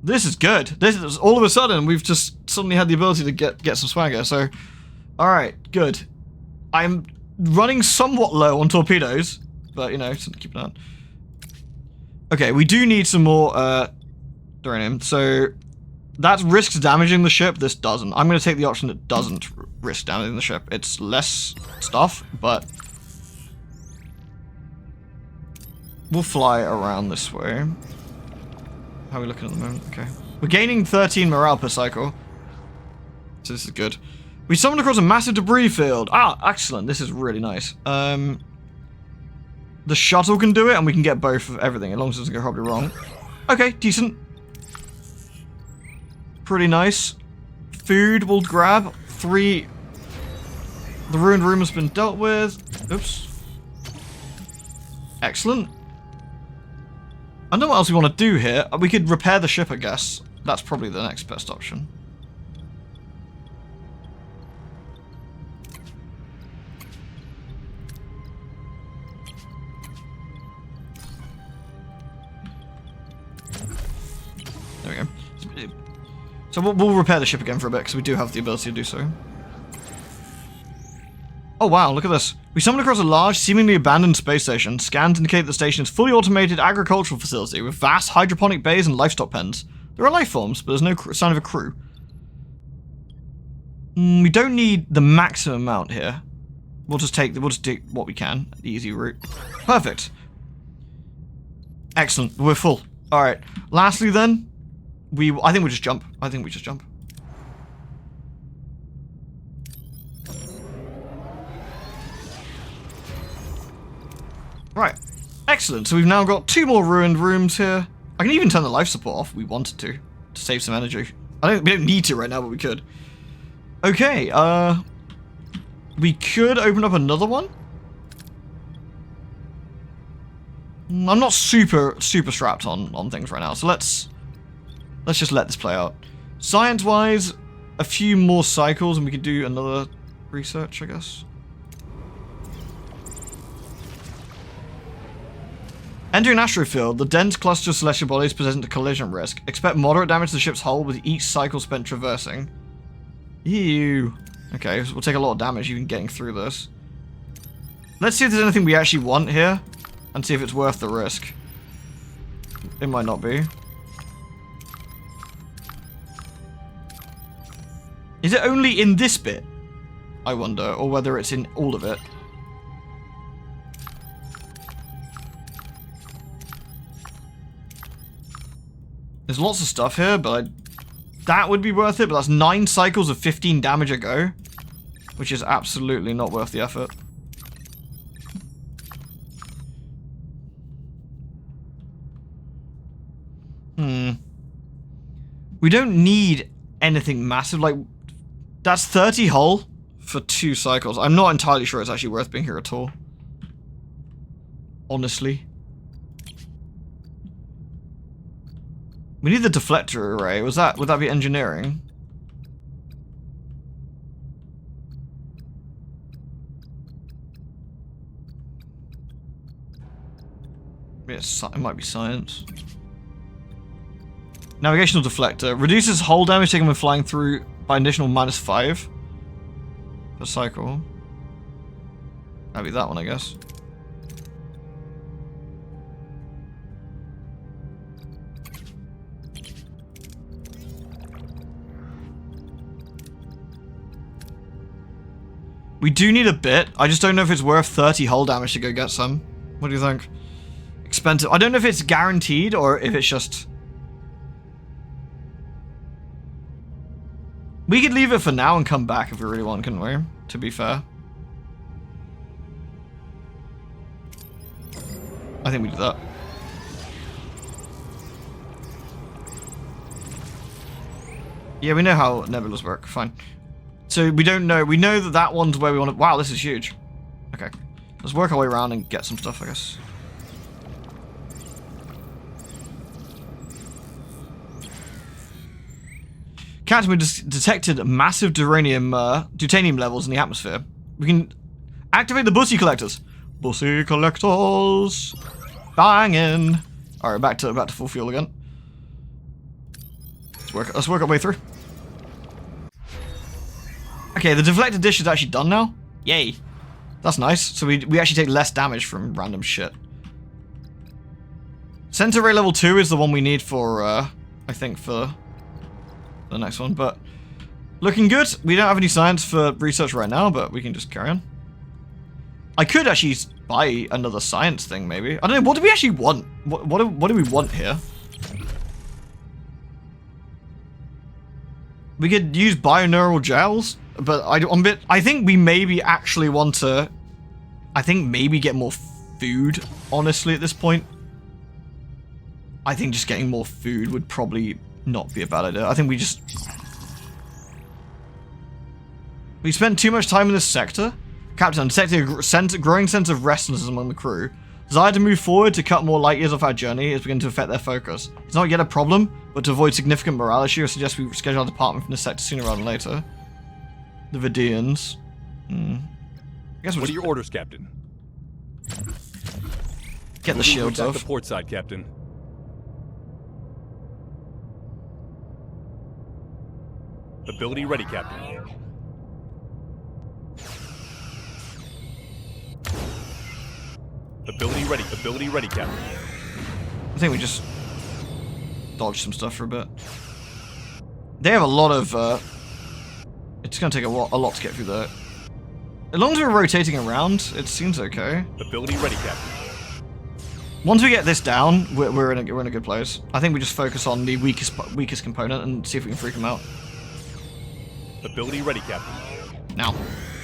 This is good. This is all of a sudden we've just suddenly had the ability to get some swagger. So, all right, good. I'm running somewhat low on torpedoes, but you know, keep it on. Okay, we do need some more duranium. So that risks damaging the ship. This doesn't. I'm going to take the option that doesn't risk damaging the ship. It's less stuff, but we'll fly around this way. How are we looking at the moment? Okay. We're gaining 13 morale per cycle. So this is good. We summoned across a massive debris field. Ah, excellent. This is really nice. The shuttle can do it, and we can get both of everything, as long as it doesn't go horribly wrong. Okay, decent. Pretty nice. Food we'll grab. 3. The ruined room has been dealt with. Oops. Excellent. I don't know what else we want to do here. We could repair the ship, I guess. That's probably the next best option. There we go. So we'll repair the ship again for a bit, because we do have the ability to do so. Oh wow, look at this. We stumbled across a large, seemingly abandoned space station. Scans indicate the station is a fully automated agricultural facility with vast hydroponic bays and livestock pens. There are life forms, but there's no sign of a crew. We don't need the maximum amount here. We'll just take what we can. The easy route. Perfect. Excellent. We're full. Alright. Lastly then, I think we just jump. Right. Excellent. So we've now got 2 more ruined rooms here. I can even turn the life support off if we wanted to save some energy. We don't need to right now, but we could. Okay, we could open up another one. I'm not super strapped on things right now, so let's just let this play out. Science-wise, a few more cycles and we could do another research, I guess. Entering an asteroid field, the dense cluster of celestial bodies present a collision risk. Expect moderate damage to the ship's hull with each cycle spent traversing. Ew. Okay, so we'll take a lot of damage even getting through this. Let's see if there's anything we actually want here, and see if it's worth the risk. It might not be. Is it only in this bit? I wonder, or whether it's in all of it. There's lots of stuff here, but that would be worth it, but that's 9 cycles of 15 damage a go, which is absolutely not worth the effort. We don't need anything massive, like, that's 30 hull for 2 cycles. I'm not entirely sure it's actually worth being here at all. Honestly. We need the deflector array. Would that be engineering? Yes, it might be science. Navigational deflector. Reduces hull damage taken when flying through by an additional -5 per cycle. That'd be that one, I guess. We do need a bit. I just don't know if it's worth 30 hull damage to go get some. What do you think? Expensive. I don't know if it's guaranteed or if it's just... We could leave it for now and come back if we really want, couldn't we? To be fair. I think we do that. Yeah, we know how nebulas work. Fine. So we don't know. We know that that one's where we want to... Wow, this is huge. Okay. Let's work our way around and get some stuff, I guess. Captain, we detected massive deuterium levels in the atmosphere. We can activate the bussy collectors. Bussy collectors. Banging. Alright, back to full fuel again. Let's work our way through. Okay, the deflected dish is actually done now. Yay. That's nice. So we actually take less damage from random shit. Center Ray level 2 is the one we need for, I think, for the next one. But looking good. We don't have any science for research right now, but we can just carry on. I could actually buy another science thing, maybe. I don't know. What do we actually want? What do we want here? We could use bioneural gels, but I think we maybe actually want to... I think maybe get more food, honestly, at this point. I think just getting more food would probably not be a bad idea. I think we just... We spent too much time in this sector. Captain, detecting a growing sense of restlessness among the crew. Desire to move forward to cut more light years off our journey is beginning to affect their focus. It's not yet a problem, but to avoid significant morale issue, I suggest we schedule our department from this sector sooner rather than later. The Vidians. I guess
What are your orders, Captain?
Get the shields
Attack
off.
the port side, Captain. Ability ready, Captain. Ability ready, Captain.
I think we just dodge some stuff for a bit. They have a lot of, it's gonna take a lot to get through there. As long as we're rotating around, it seems okay.
Ability ready, Captain.
Once we get this down, we're in a good place. I think we just focus on the weakest component and see if we can freak them out.
Ability ready, Captain.
Now.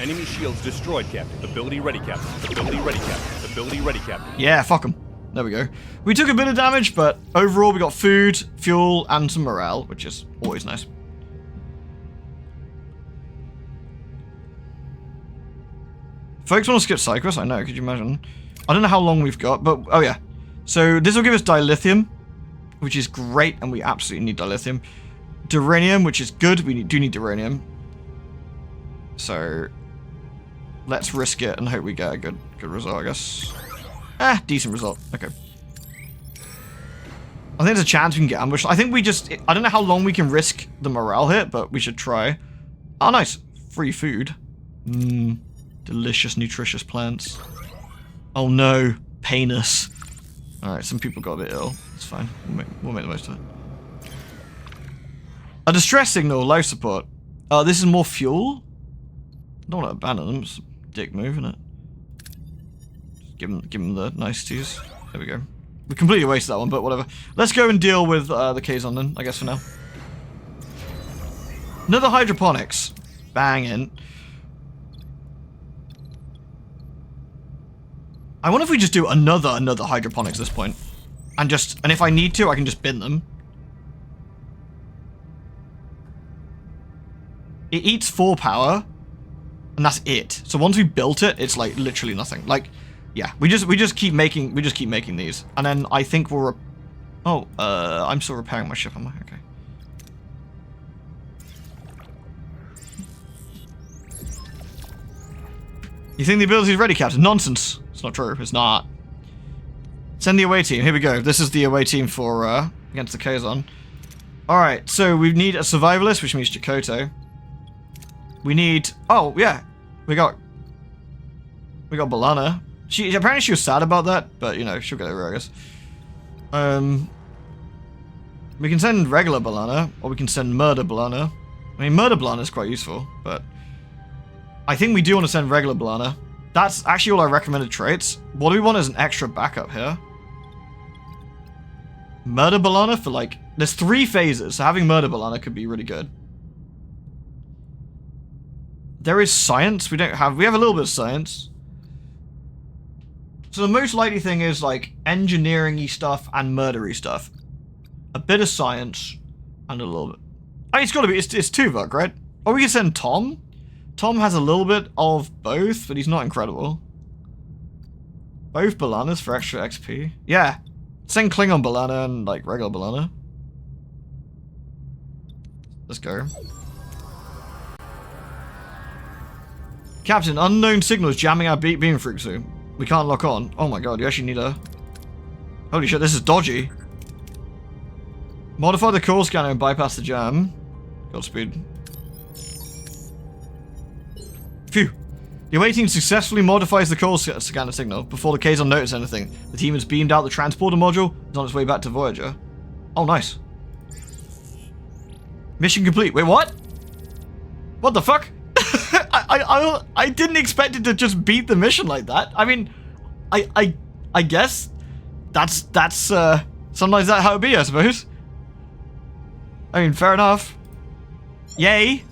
Enemy shields destroyed, Captain. Ability ready, Captain. Ability ready, Captain. Ability ready, Captain.
Yeah, fuck them. There we go. We took a bit of damage, but overall we got food, fuel, and some morale, which is always nice. Folks want to skip Cyprus? I know, could you imagine? I don't know how long we've got, but... Oh, yeah. So, this will give us dilithium, which is great, and we absolutely need dilithium. Duranium, which is good. We do need duranium. So, let's risk it and hope we get a good result, I guess. Decent result. Okay. I think there's a chance we can get ambushed. I think we just... I don't know how long we can risk the morale hit, but we should try. Oh, nice. Free food. Delicious, nutritious plants. Oh no. Painus. Alright, some people got a bit ill. It's fine. We'll make the most of it. A distress signal. Life support. This is more fuel? I don't want to abandon them. It's a dick move, isn't it? Just give them the niceties. There we go. We completely wasted that one, but whatever. Let's go and deal with the Kazon then, I guess, for now. Another hydroponics. Bang in. I wonder if we just do another hydroponics at this point. And if I need to, I can just bin them. It eats 4 power, and that's it. So once we built it, it's like literally nothing. Like, yeah, we just keep making these, and then I think we'll. I'm still repairing my ship. Am I? Okay. You think the ability is ready, Captain? Nonsense. It's not true. It's not. Send the away team. Here we go. This is the away team for against the Kazon. All right. So we need a survivalist, which means Chakotay. We need. Oh yeah, we got Balana. Apparently she was sad about that, but you know she'll get over it, I guess. We can send regular Balana, or we can send murder Balana. I mean, murder Balana is quite useful, but I think we do want to send regular Balana. That's actually all our recommended traits. What do we want as an extra backup here? Murder Balana for like, there's 3 phases, so having murder Balana could be really good. There is science. We have a little bit of science. So the most likely thing is like engineering-y stuff and murdery stuff. A bit of science and a little bit. I mean, it's got to be. It's Tuvok, right? Or we can send Tom. Tom has a little bit of both, but he's not incredible. Both Balanas for extra XP. Yeah, send Klingon Balana and like regular Balana. Let's go. Captain, unknown signal is jamming our beam frequency. We can't lock on. Oh my god, you actually need a... Holy shit, this is dodgy. Modify the call scanner and bypass the jam. Godspeed. Phew. The away team successfully modifies the call scanner signal before the Kazon notices anything. The team has beamed out the transporter module and is on its way back to Voyager. Oh, nice. Mission complete. Wait, what? What the fuck? I didn't expect it to just beat the mission like that. I mean, I guess that's sometimes that's how it be, I suppose. I mean, fair enough. Yay.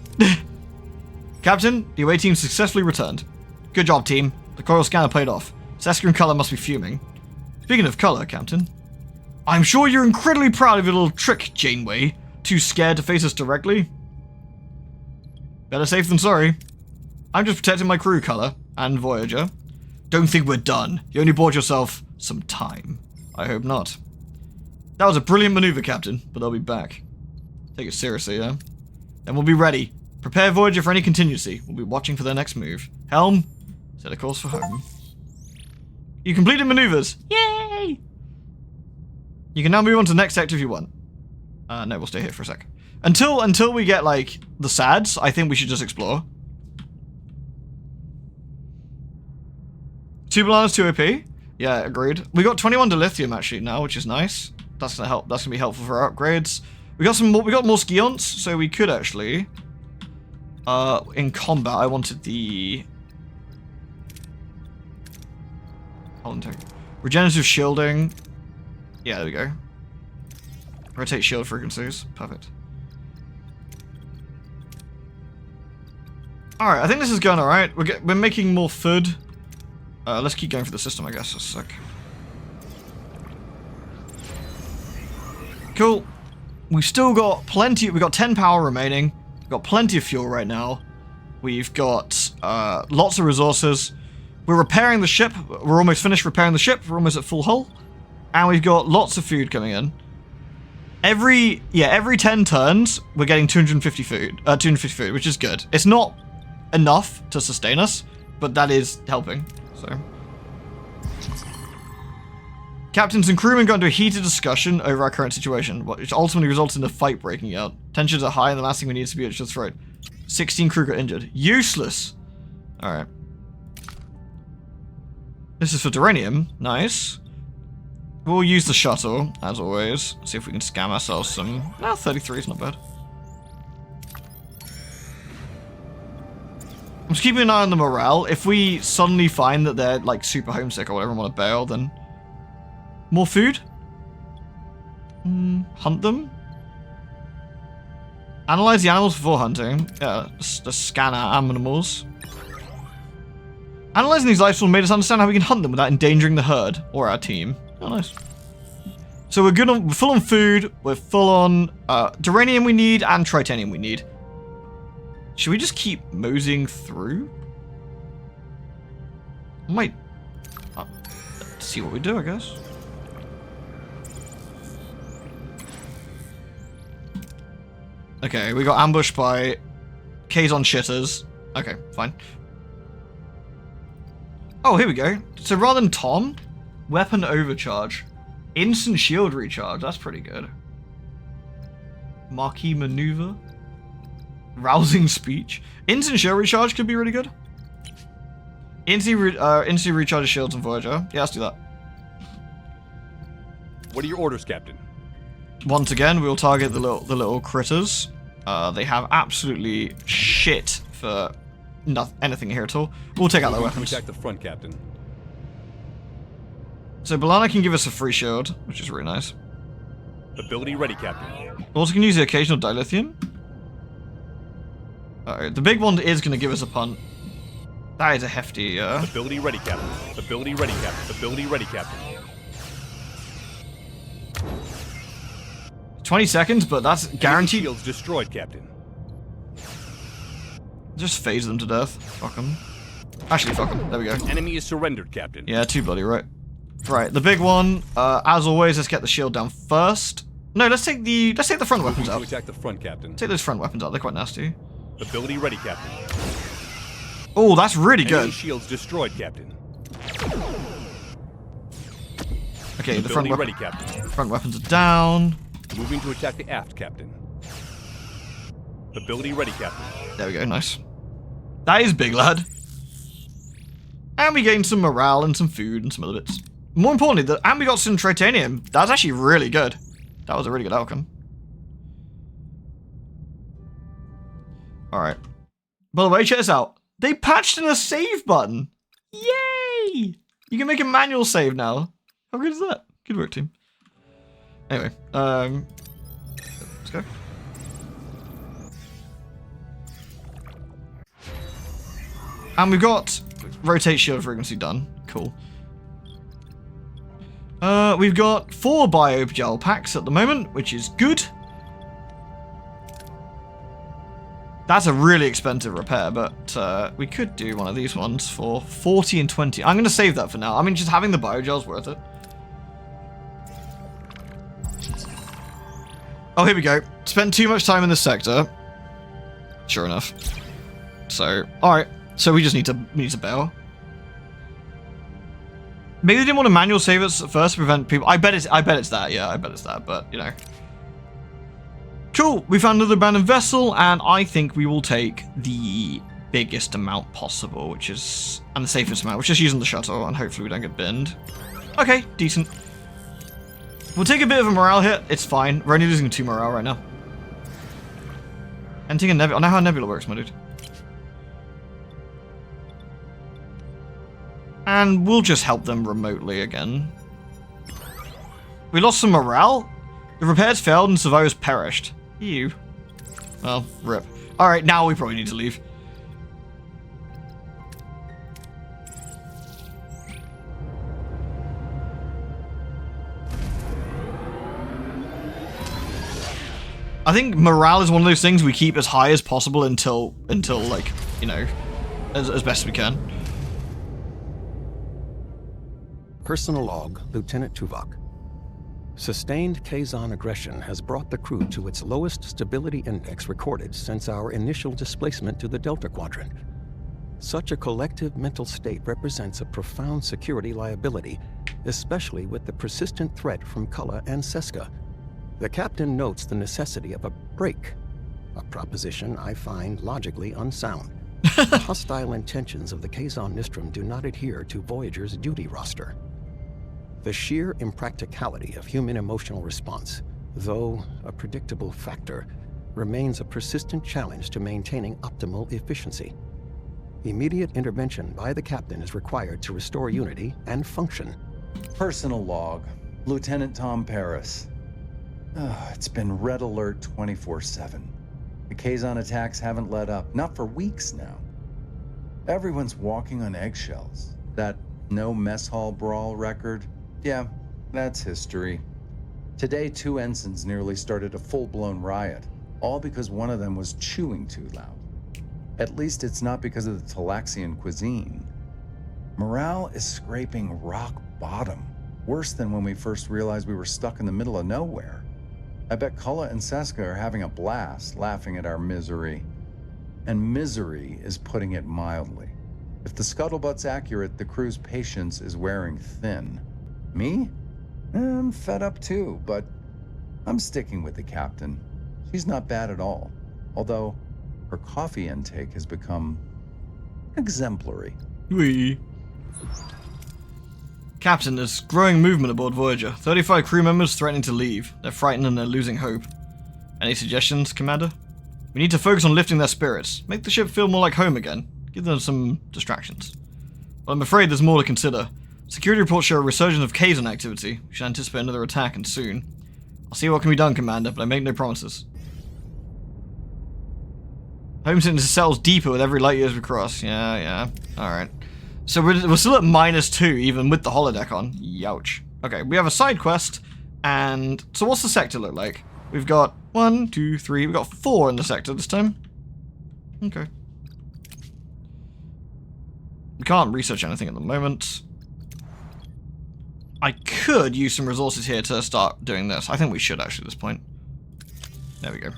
Captain, the away team successfully returned. Good job, team. The coil scanner paid off. Seska and Color must be fuming. Speaking of Color, Captain, I'm sure you're incredibly proud of your little trick, Janeway. Too scared to face us directly? Better safe than sorry. I'm just protecting my crew, Color, and Voyager. Don't think we're done. You only bought yourself some time. I hope not. That was a brilliant maneuver, Captain, but they'll be back. Take it seriously, yeah? Then we'll be ready. Prepare Voyager for any contingency. We'll be watching for their next move. Helm, set a course for home. You completed maneuvers. Yay! You can now move on to the next sector if you want. No, we'll stay here for a sec. Until we get, like, the SADs, I think we should just explore. 2 bananas, 2 OP. Yeah, agreed. We got 21 dilithium actually now, which is nice. That's gonna help. That's gonna be helpful for our upgrades. We got some more. We got more Scions, so we could actually. In combat, I wanted the. Hold on, regenerative shielding. Yeah, there we go. Rotate shield frequencies. Perfect. All right, I think this is going all right. We're making more food. Let's keep going for the system, I guess. That's sick. Cool. We've still got plenty. We've got 10 power remaining. We've got plenty of fuel right now. We've got lots of resources. We're repairing the ship. We're almost finished repairing the ship. We're almost at full hull. And we've got lots of food coming in. Every 10 turns, we're getting 250 food, which is good. It's not enough to sustain us, but that is helping. So, captains and crewmen got into a heated discussion over our current situation, which ultimately results in the fight breaking out. Tensions are high, and the last thing we need is to be at each other's throat. 16 crew got injured. Useless. All right. This is for Duranium. Nice. We'll use the shuttle, as always. See if we can scam ourselves some... No, 33 is not bad. I'm just keeping an eye on the morale. If we suddenly find that they're, like, super homesick or whatever and want to bail, then... More food? Hunt them? Analyze the animals before hunting. Yeah, just scan our animals. Analyzing these life forms made us understand how we can hunt them without endangering the herd or our team. Oh, nice. So we're good on, we're full on food, we're full on duranium we need, and tritanium we need. Should we just keep moseying through? I might see what we do, I guess. Okay, we got ambushed by Kazon shitters. Okay, fine. Oh, here we go. So rather than Tom, weapon overcharge. Instant shield recharge. That's pretty good. Marquee maneuver. Rousing speech. Instant shield recharge could be really good. Instant recharge shields and Voyager. Yeah, let's do that.
What are your orders, Captain?
Once again, we'll target the little critters. They have absolutely shit for anything here at all. We'll take out their weapons.
Attack the front, Captain.
So Balana can give us a free shield, which is really nice.
Ability ready, Captain.
Also can use the occasional dilithium. The big one is going to give us a punt. That is a hefty...
Ability ready, Captain. Ability ready, Captain. Ability ready, Captain.
20 seconds, but that's guaranteed.
Shields destroyed, Captain.
Just phase them to death. Fuck them. Actually, fuck them. There we go.
Enemy is surrendered, Captain.
Yeah, too bloody right. Right, the big one. As always, let's get the shield down first. No, let's take the front weapons out.
Attack the front, Captain.
Take those front weapons out. They're quite nasty.
Ability ready, Captain.
Oh, that's really good.
Enemy shields destroyed, Captain.
Okay, the
Ability ready, Captain.
front weapons are down.
Moving to attack the aft, Captain. Ability ready, Captain.
There we go, nice. That is big, lad. And we gained some morale and some food and some other bits. More importantly, and we got some tritanium. That's actually really good. That was a really good outcome. Alright. By the way, check this out. They patched in a save button. Yay! You can make a manual save now. How good is that? Good work, team. Anyway, let's go. And we've got rotate shield frequency done. Cool. We've got 4 bio-gel packs at the moment, which is good. That's a really expensive repair, but we could do one of these ones for 40 and 20. I'm going to save that for now. I mean, just having the bio-gel's worth it. Oh, here we go. Spent too much time in this sector. Sure enough. So, alright. So we just need to bail. Maybe they didn't want to manual save us at first to prevent people. I bet it's that, yeah, I bet it's that, but you know. Cool, we found another abandoned vessel, and I think we will take the biggest amount possible, and the safest amount, which is using the shuttle, and hopefully we don't get binned. Okay, decent. We'll take a bit of a morale hit, it's fine. We're only losing 2 morale right now. Entering a nebula. I know how nebula works, my dude. And we'll just help them remotely again. We lost some morale? The repairs failed and survivors perished. Ew. Well, rip. Alright, now we probably need to leave. I think morale is one of those things we keep as high as possible until like, you know, as best we can.
Personal log, Lieutenant Tuvok. Sustained Kazon aggression has brought the crew to its lowest stability index recorded since our initial displacement to the Delta Quadrant. Such a collective mental state represents a profound security liability, especially with the persistent threat from Cullen and Seska. The captain notes the necessity of a break, a proposition I find logically unsound. The hostile intentions of the Kazon Nistrum do not adhere to Voyager's duty roster. The sheer impracticality of human emotional response, though a predictable factor, remains a persistent challenge to maintaining optimal efficiency. Immediate intervention by the captain is required to restore unity and function.
Personal log. Lieutenant Tom Paris. It's been red alert 24/7. The Kazon attacks haven't let up, not for weeks now. Everyone's walking on eggshells. That no mess hall brawl record, yeah, that's history. Today, 2 ensigns nearly started a full-blown riot, all because one of them was chewing too loud. At least it's not because of the Talaxian cuisine. Morale is scraping rock bottom, worse than when we first realized we were stuck in the middle of nowhere. I bet Kulla and Seska are having a blast, laughing at our misery. And misery is putting it mildly. If the scuttlebutt's accurate, the crew's patience is wearing thin. Me? I'm fed up too, but I'm sticking with the captain. She's not bad at all, although her coffee intake has become exemplary.
Wee. Captain, there's growing movement aboard Voyager. 35 crew members threatening to leave. They're frightened and they're losing hope. Any suggestions, Commander? We need to focus on lifting their spirits. Make the ship feel more like home again. Give them some distractions. But I'm afraid there's more to consider. Security reports show a resurgence of Kazon activity. We should anticipate another attack, and soon. I'll see what can be done, Commander, but I make no promises. Home sickness settles deeper with every light years we cross. Yeah. Alright. So we're still at -2, even with the holodeck on. Youch. Okay, we have a side quest, and... So what's the sector look like? We've got 1, 2, 3... We've got 4 in the sector this time. Okay. We can't research anything at the moment. I could use some resources here to start doing this. I think we should, actually, at this point. There we go.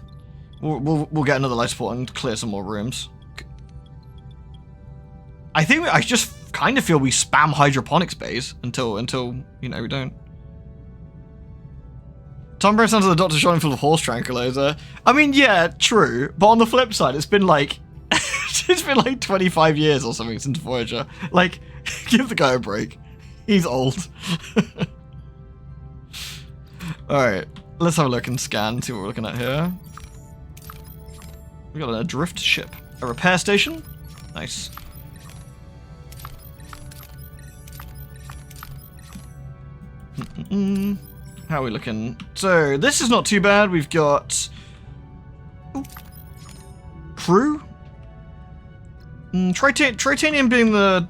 We'll get another life support and clear some more rooms. I just kind of feel we spam hydroponics bays until you know, we don't. Tom Brown sounds like the Dr. Shot full of horse tranquilizer. I mean, yeah, true. But on the flip side, it's been like 25 years or something since Voyager. Like, give the guy a break. He's old. Alright, let's have a look and scan, see what we're looking at here. We got an adrift ship. A repair station? Nice. How are we looking? So, this is not too bad. We've got... Ooh. Crew? Tritanium being the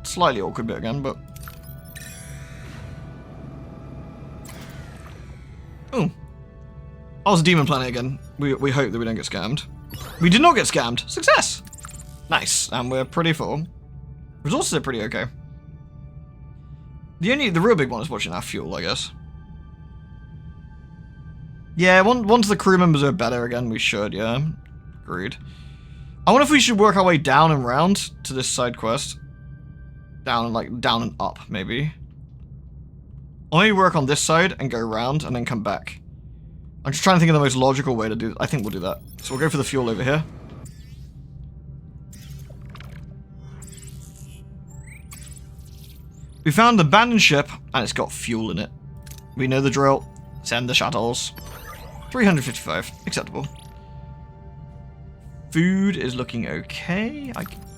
slightly awkward bit again, but... Oh. Oh, it's a demon planet again. We hope that we don't get scammed. We did not get scammed. Success! Nice. And we're pretty full. Resources are pretty okay. The real big one is watching our fuel, I guess. Yeah, once the crew members are better again, we should, yeah. Agreed. I wonder if we should work our way down and round to this side quest. Down and up, maybe. Or maybe work on this side and go round and then come back. I'm just trying to think of the most logical way to do it. I think we'll do that. So we'll go for the fuel over here. We found the abandoned ship, and it's got fuel in it. We know the drill. Send the shuttles. 355. Acceptable. Food is looking okay.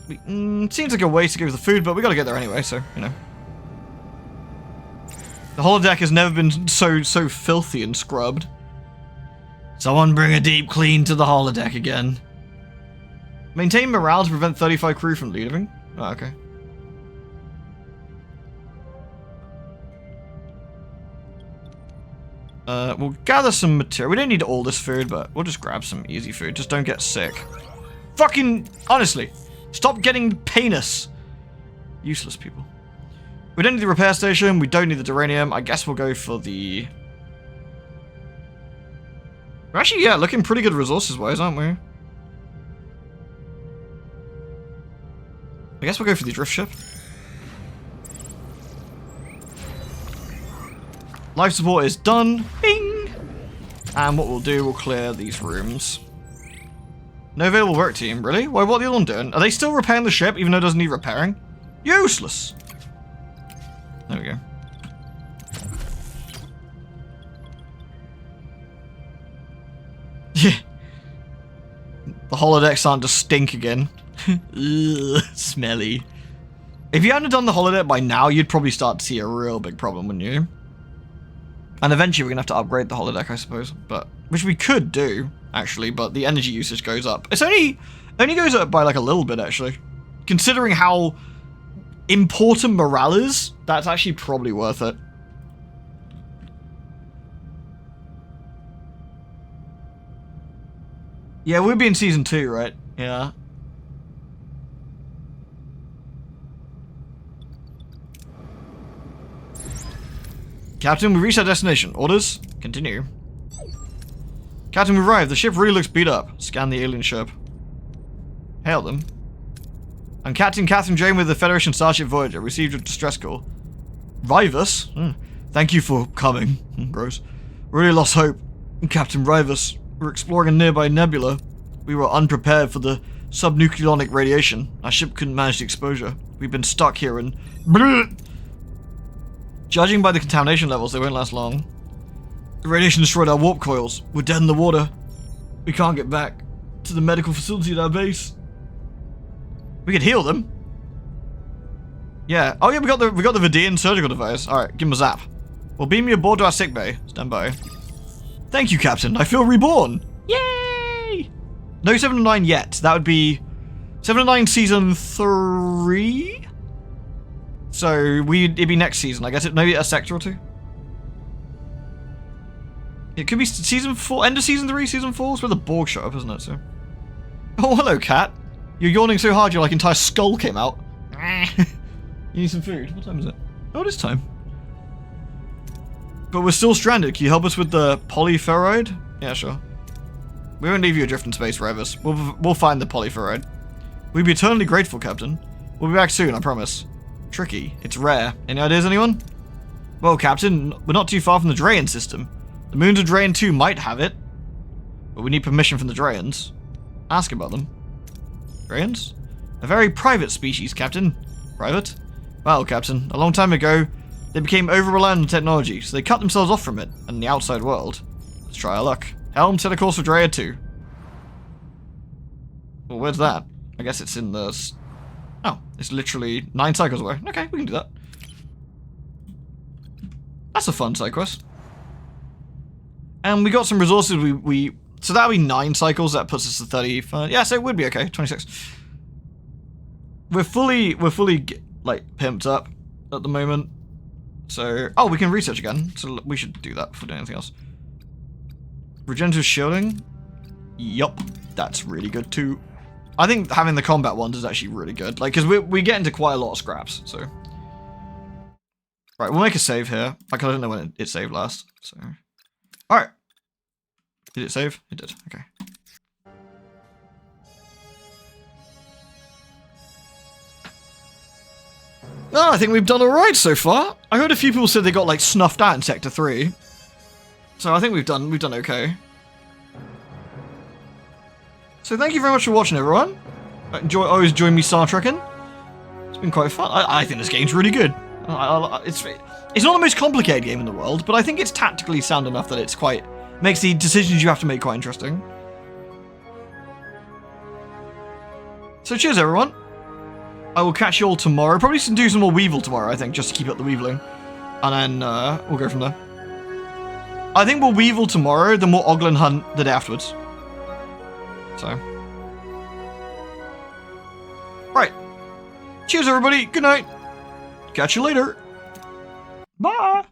Seems like a way to go with the food, but we gotta get there anyway, so, you know. The holodeck has never been so filthy and scrubbed. Someone bring a deep clean to the holodeck again. Maintain morale to prevent 35 crew from leaving. Oh, okay. We'll gather some material. We don't need all this food, but we'll just grab some easy food. Just don't get sick. Fucking, honestly, stop getting penis. Useless people. We don't need the repair station. We don't need the duranium. I guess we'll go for the... We're actually, yeah, looking pretty good resources-wise, aren't we? I guess we'll go for the drift ship. Life support is done. Bing! And what we'll do, we'll clear these rooms. No available work team, really? Why, what are the other one doing? Are they still repairing the ship, even though it doesn't need repairing? Useless! There we go. Yeah. The holodecks starting to stink again. Ugh, smelly. If you hadn't done the holodeck by now, you'd probably start to see a real big problem, wouldn't you? And eventually we're going to have to upgrade the holodeck, I suppose. But which we could do, actually, but the energy usage goes up. It's only goes up by like a little bit, actually. Considering how important morale is, that's actually probably worth it. Yeah, we'll be in season 2, right? Yeah. Captain, we reached our destination. Orders? Continue. Captain, we arrived. The ship really looks beat up. Scan the alien ship. Hail them. I'm Captain Catherine Jane with the Federation Starship Voyager. Received a distress call. Rivus? Thank you for coming. Gross. Really lost hope. Captain Rivus. We're exploring a nearby nebula. We were unprepared for the subnucleonic radiation. Our ship couldn't manage the exposure. We've been stuck here and... Judging by the contamination levels, they won't last long. The radiation destroyed our warp coils. We're dead in the water. We can't get back to the medical facility at our base. We could heal them. Yeah. Oh yeah, we got the Vidian surgical device. Alright, give him a zap. We'll beam you aboard to our sickbay. Stand by. Thank you, Captain. I feel reborn. Yay! No 709 yet. That would be 709 season 3? So it'd be next season. I guess maybe a sector or 2. It could be season 4, end of season 3, season 4. It's where the Borg showed up, isn't it? So. Oh, hello, cat. You're yawning so hard your like entire skull came out. You need some food. What time is it? Oh, it is time. But we're still stranded. Can you help us with the polyferroid? Yeah, sure. We won't leave you adrift in space, Rivus. We'll find the polyferroid. We'd be eternally grateful, Captain. We'll be back soon, I promise. Tricky. It's rare. Any ideas, anyone? Well, Captain, we're not too far from the Drayan system. The moons of Drayan 2 might have it. But we need permission from the Drayans. Ask about them. Drayans? A very private species, Captain. Private? Well, Captain, a long time ago, they became over-reliant on technology, so they cut themselves off from it and the outside world. Let's try our luck. Helm, set a course for Draya 2. Well, where's that? I guess it's in the... Oh, it's literally 9 cycles away. Okay, we can do that. That's a fun side quest. And we got some resources. So that'll be 9 cycles. That puts us to 35. Yeah, so it would be okay. 26. We're fully like pimped up at the moment. So we can research again. So we should do that before doing anything else. Regenerative shielding. Yup, that's really good too. I think having the combat ones is actually really good. Like, because we get into quite a lot of scraps. So right, we'll make a save here. Like, I don't know when it saved last. So all right. Did it save? It did. Okay. Oh, I think we've done alright so far. I heard a few people said they got like snuffed out in Sector 3. So I think we've done okay. So thank you very much for watching, everyone. Always join me Star Trekking. It's been quite fun. I think this game's really good. It's not the most complicated game in the world, but I think it's tactically sound enough that it's quite... makes the decisions you have to make quite interesting. So cheers, everyone. I will catch you all tomorrow. Probably do some more Weevil tomorrow, I think, just to keep up the Weeveling. And then we'll go from there. I think we'll Weevil tomorrow, then we'll Oglin hunt the day afterwards. So. Right. Cheers, everybody. Good night. Catch you later. Bye.